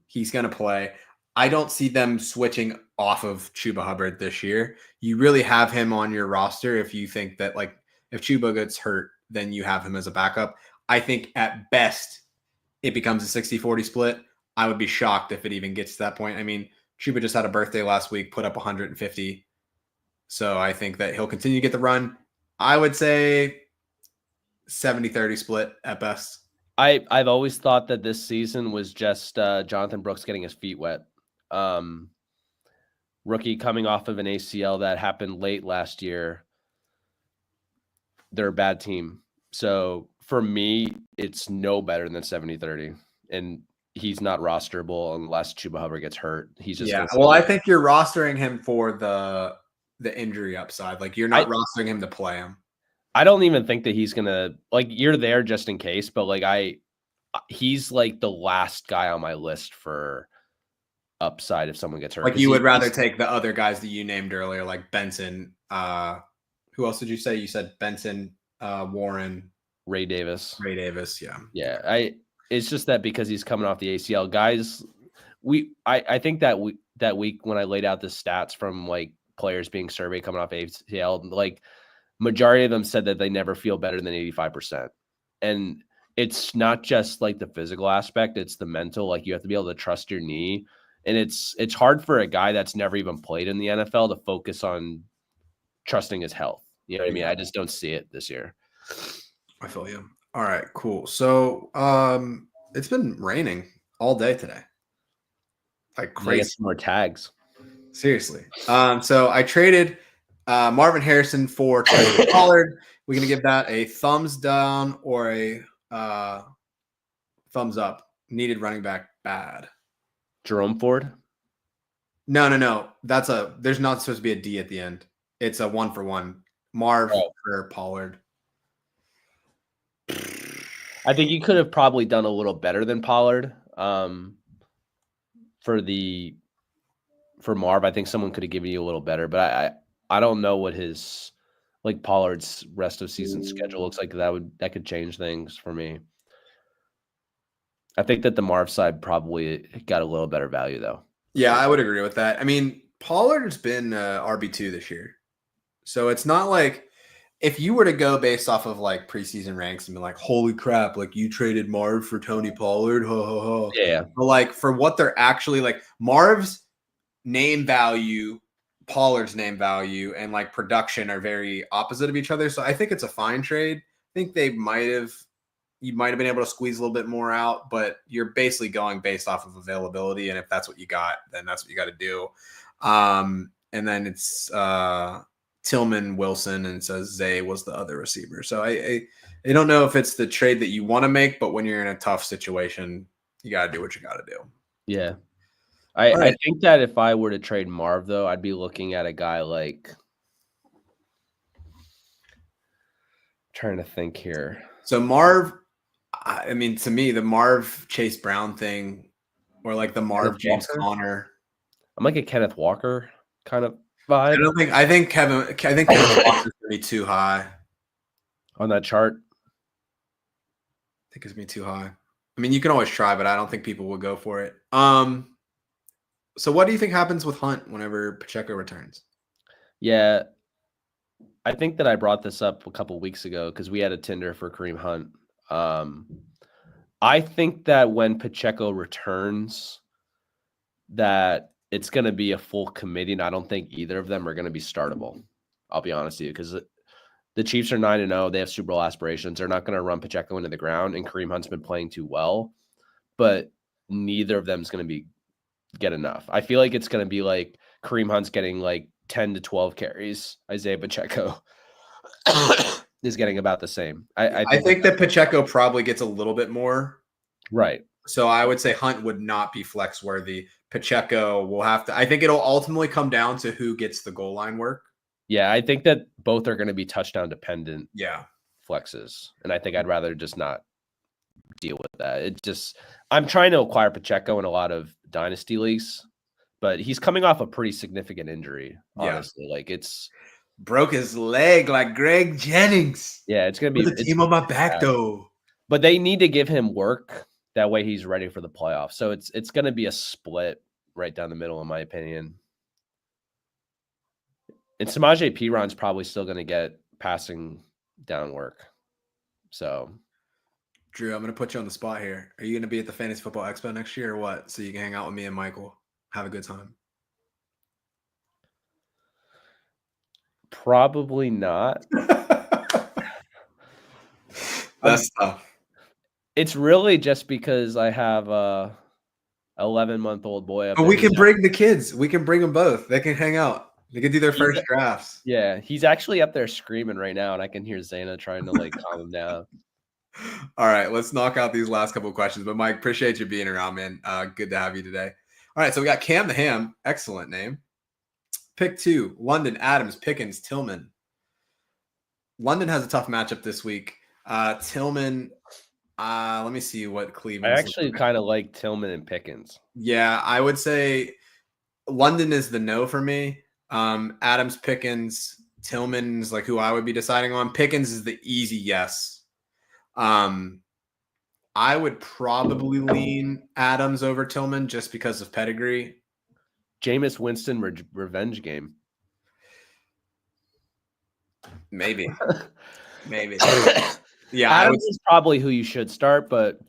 He's going to play. I don't see them switching off of Chuba Hubbard this year. You really have him on your roster if you think that like if Chuba gets hurt, then you have him as a backup. I think at best it becomes a 60-40 split. I would be shocked if it even gets to that point. I mean, Chuba just had a birthday last week, put up 150. So I think that he'll continue to get the run. I would say 70-30 split at best. I've always thought that this season was just Jonathan Brooks getting his feet wet. Rookie coming off of an ACL that happened late last year. They're a bad team. So for me, it's no better than 70-30. And he's not rosterable unless Chuba Hubbard gets hurt. He's just well, I think you're rostering him for the injury upside. Like you're not rostering him to play him. I don't even think that he's gonna like you're there just in case, but like he's like the last guy on my list for upside if someone gets hurt. Like you would rather take the other guys that you named earlier, like Benson. Who else did you say? You said Benson, Warren, Ray Davis. Yeah. Yeah. It's just that because he's coming off the ACL, guys. I think that week when I laid out the stats from like players being surveyed coming off ACL, like majority of them said that they never feel better than 85%. And it's not just like the physical aspect, it's the mental. Like you have to be able to trust your knee. And it's hard for a guy that's never even played in the NFL to focus on trusting his health. You know what I mean? I just don't see it this year. I feel you. All right, cool. So it's been raining all day today. Like crazy. Get some more tags. Seriously. So I traded Marvin Harrison for Trey Pollard. We're gonna give that a thumbs down or a thumbs up. Needed running back bad. Jerome Ford? No. There's not supposed to be a D at the end. It's a 1-for-1. Marv for Pollard. I think you could have probably done a little better than Pollard. For Marv, I think someone could have given you a little better, but I don't know what his like Pollard's rest of season schedule looks like. That could change things for me. I think that the Marv side probably got a little better value though. Yeah, I would agree with that. I mean, Pollard's been RB2 this year. So it's not like if you were to go based off of like preseason ranks and be like, holy crap, like you traded Marv for Tony Pollard. Ho, ho, ho. Yeah. But like for what they're actually like, Marv's name value, Pollard's name value, and like production are very opposite of each other. So I think it's a fine trade. I think they might have, you might have been able to squeeze a little bit more out, but you're basically going based off of availability. And if that's what you got, then that's what you got to do. And then it's Tillman, Wilson, and it says Zay was the other receiver. So I don't know if it's the trade that you want to make, but when you're in a tough situation, you got to do what you got to do. Yeah. I think that if I were to trade Marv, though, I'd be looking at a guy like – trying to think here. So Marv, I mean, to me, the Marv Chase Brown thing, or like the Marv James Conner. I'm like a Kenneth Walker kind of vibe. I think Kevin Walker's gonna be too high on that chart. I think it's gonna be too high. I mean, you can always try, but I don't think people will go for it. So what do you think happens with Hunt whenever Pacheco returns? Yeah, I think that I brought this up a couple weeks ago because we had a Tinder for Kareem Hunt. I think that when Pacheco returns, that it's going to be a full committee, and I don't think either of them are going to be startable. I'll be honest with you, because the Chiefs are 9-0. They have Super Bowl aspirations. They're not going to run Pacheco into the ground, and Kareem Hunt's been playing too well, but neither of them is going to get enough. I feel like it's going to be like Kareem Hunt's getting like 10 to 12 carries. Isaiah Pacheco is getting about the same. I think that Pacheco probably gets a little bit more. Right. So I would say Hunt would not be flex worthy. Pacheco will have to. I think it'll ultimately come down to who gets the goal line work. Yeah, I think that both are going to be touchdown dependent. Yeah, flexes, and I think I'd rather just not deal with that. I'm trying to acquire Pacheco in a lot of dynasty leagues, but he's coming off a pretty significant injury. Honestly, like it's broke his leg like Greg Jennings. Yeah, it's going to be the team on my back though. But they need to give him work. That way he's ready for the playoffs. So it's going to be a split right down the middle, in my opinion. And Samaje Perine probably still going to get passing down work. So, Drew, I'm going to put you on the spot here. Are you going to be at the Fantasy Football Expo next year or what? So you can hang out with me and Michael. Have a good time. Probably not. That's tough. It's really just because I have a 11-month-old boy. But we can bring the kids. We can bring them both. They can hang out. They can do their first drafts. Yeah, he's actually up there screaming right now, and I can hear Zayna trying to like calm him down. All right, let's knock out these last couple of questions. But Mike, appreciate you being around, man. Good to have you today. All right, so we got Cam the Ham. Excellent name. Pick 2, London, Adams, Pickens, Tillman. London has a tough matchup this week. Tillman, let me see what Cleveland. I actually kind of like Tillman and Pickens. Yeah, I would say London is the no for me. Adams, Pickens, Tillman's like who I would be deciding on. Pickens is the easy yes. I would probably lean Adams over Tillman just because of pedigree. Jameis Winston revenge game. Maybe. Yeah, Adams is probably who you should start, but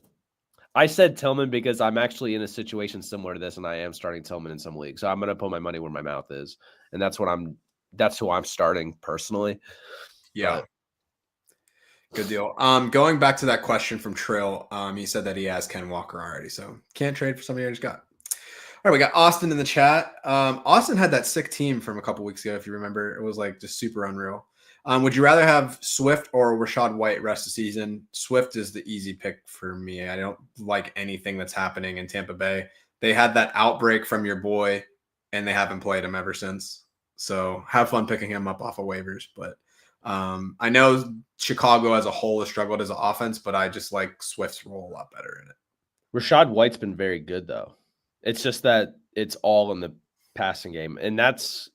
I said Tillman because I'm actually in a situation similar to this, and I am starting Tillman in some leagues. So I'm going to put my money where my mouth is, and that's who I'm starting personally. Yeah. Good deal. Going back to that question from Trill, he said that he has Ken Walker already, so can't trade for somebody I just got. All right, we got Austin in the chat. Austin had that sick team from a couple weeks ago, if you remember. It was like just super unreal. Would you rather have Swift or Rachaad White rest of the season? Swift is the easy pick for me. I don't like anything that's happening in Tampa Bay. They had that outbreak from your boy, and they haven't played him ever since. So have fun picking him up off of waivers. But I know Chicago as a whole has struggled as an offense, but I just like Swift's role a lot better in it. Rachaad White's been very good, though. It's just that it's all in the passing game. And that's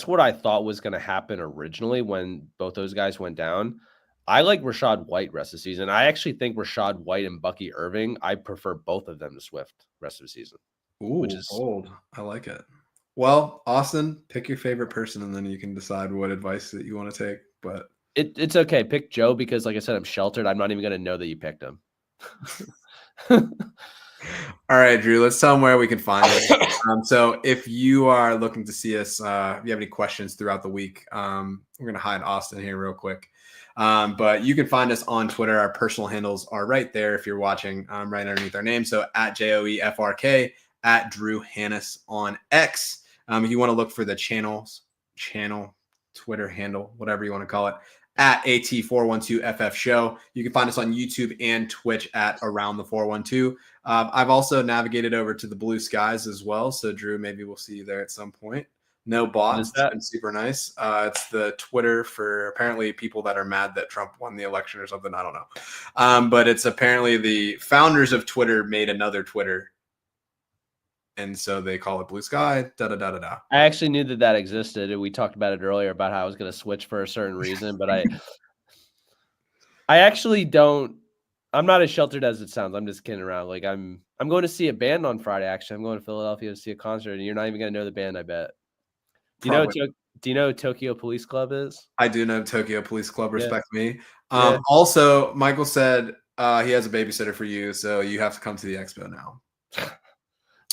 what I thought was going to happen originally when both those guys went down. I like Rachaad White rest of the season. I actually think Rachaad White and Bucky Irving, I prefer both of them to Swift rest of the season. Ooh, which is bold. I like it. Well, Austin, pick your favorite person, and then you can decide what advice that you want to take. But it's okay. Pick Joe because, like I said, I'm sheltered. I'm not even going to know that you picked him. All right, Drew, let's tell them where we can find us. So if you are looking to see us, if you have any questions throughout the week, we're going to hide Austin here real quick. But you can find us on Twitter. Our personal handles are right there if you're watching, right underneath our name. So at JOEFRK, at Drew Hannes on X. If you want to look for the channel, Twitter handle, whatever you want to call it, at AT412FF Show. You can find us on YouTube and Twitch at Around the 412. I've also navigated over to the Blue Skies as well. So, Drew, maybe we'll see you there at some point. No bots. It's been super nice. It's the Twitter for apparently people that are mad that Trump won the election or something. I don't know. But it's apparently the founders of Twitter made another Twitter. And so they call it Blue Sky, da-da-da-da-da. I actually knew that existed. And we talked about it earlier about how I was going to switch for a certain reason. But I actually don't. I'm not as sheltered as it sounds. I'm just kidding around. Like I'm going to see a band on Friday. Actually, I'm going to Philadelphia to see a concert, and you're not even going to know the band. I bet. Do you know who Tokyo Police Club is? I do know Tokyo Police Club. Respect me. Also, Michael said he has a babysitter for you, so you have to come to the expo now.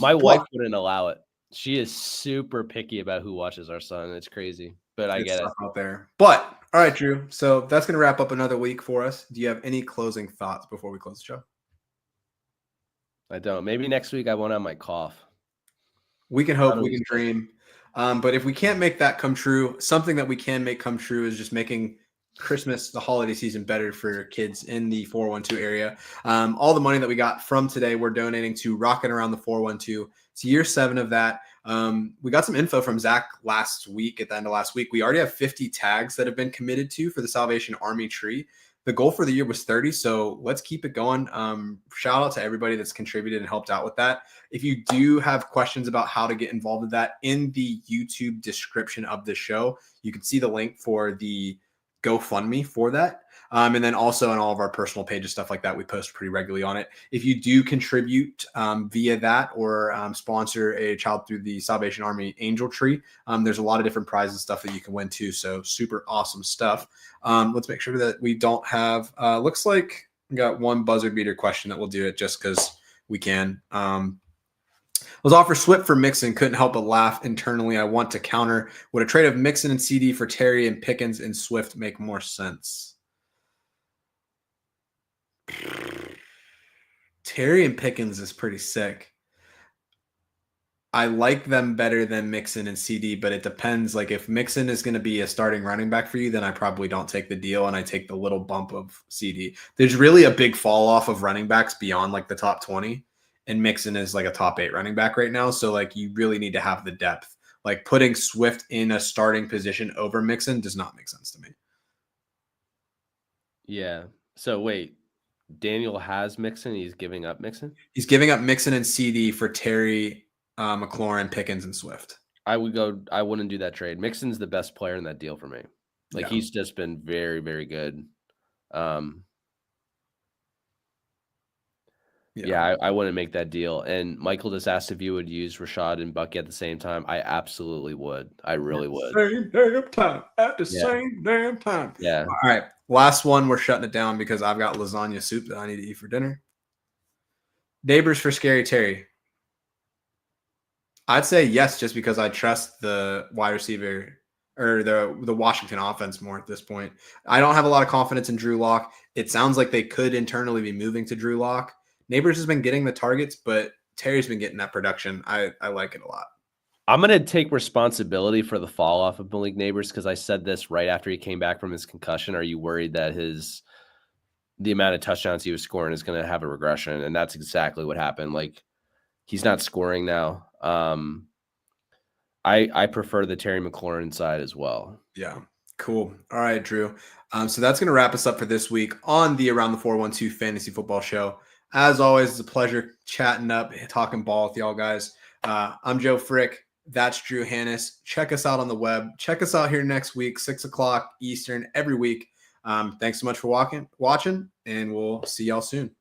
My wife wouldn't allow it. She is super picky about who watches our son. It's crazy, but I get it out there. But all right, Drew. So that's going to wrap up another week for us. Do you have any closing thoughts before we close the show? I don't. Maybe next week I won't have my cough. We can hope, we can dream. But if we can't make that come true, something that we can make come true is just making Christmas, the holiday season, better for kids in the 412 area. All the money that we got from today, we're donating to Rockin' Around the 412. It's year 7 of that. We got some info from Zach last week. At the end of last week, we already have 50 tags that have been committed to for the Salvation Army tree. The goal for the year was 30, so let's keep it going. Shout out to everybody that's contributed and helped out with that. If you do have questions about how to get involved with that, in the YouTube description of the show, you can see the link for the GoFundMe for that. And then also on all of our personal pages, stuff like that, we post pretty regularly on it. If you do contribute via that or sponsor a child through the Salvation Army Angel Tree, there's a lot of different prizes stuff that you can win too. So super awesome stuff. Let's make sure that we don't have, looks like we got one buzzer beater question that we'll do it just because we can. Was offered Swift for Mixon, couldn't help but laugh internally. I want to counter. Would a trade of Mixon and CD for Terry and Pickens and Swift make more sense? Terry and Pickens is pretty sick. I like them better than Mixon and CD, but it depends. Like if Mixon is going to be a starting running back for you, then I probably don't take the deal and I take the little bump of CD. There's really a big fall off of running backs beyond like the top 20. And Mixon is like a top 8 running back right now. So like you really need to have the depth. Like putting Swift in a starting position over Mixon does not make sense to me. Yeah. So wait, Daniel has Mixon. He's giving up Mixon? He's giving up Mixon and CD for Terry, McLaurin, Pickens, and Swift. I wouldn't do that trade. Mixon's the best player in that deal for me. Like he's just been very, very good. Yeah, I wouldn't make that deal. And Michael just asked if you would use Rashad and Bucky at the same time. I absolutely would. I really would. Same damn time. At the same damn time. Yeah. All right. Last one. We're shutting it down because I've got lasagna soup that I need to eat for dinner. Neighbors for Scary Terry. I'd say yes, just because I trust the wide receiver or the Washington offense more at this point. I don't have a lot of confidence in Drew Lock. It sounds like they could internally be moving to Drew Lock. Neighbors has been getting the targets, but Terry's been getting that production. I like it a lot. I'm going to take responsibility for the fall off of Malik Neighbors because I said this right after he came back from his concussion. Are you worried that the amount of touchdowns he was scoring is going to have a regression? And that's exactly what happened. Like he's not scoring now. I prefer the Terry McLaurin side as well. Yeah. Cool. All right, Drew. So that's going to wrap us up for this week on the Around the 412 Fantasy Football Show. As always, it's a pleasure chatting up, talking ball with y'all guys. I'm Joe Frick. That's Drew Hannes. Check us out on the web. Check us out here next week, 6 o'clock Eastern every week. Thanks so much for watching, and we'll see y'all soon.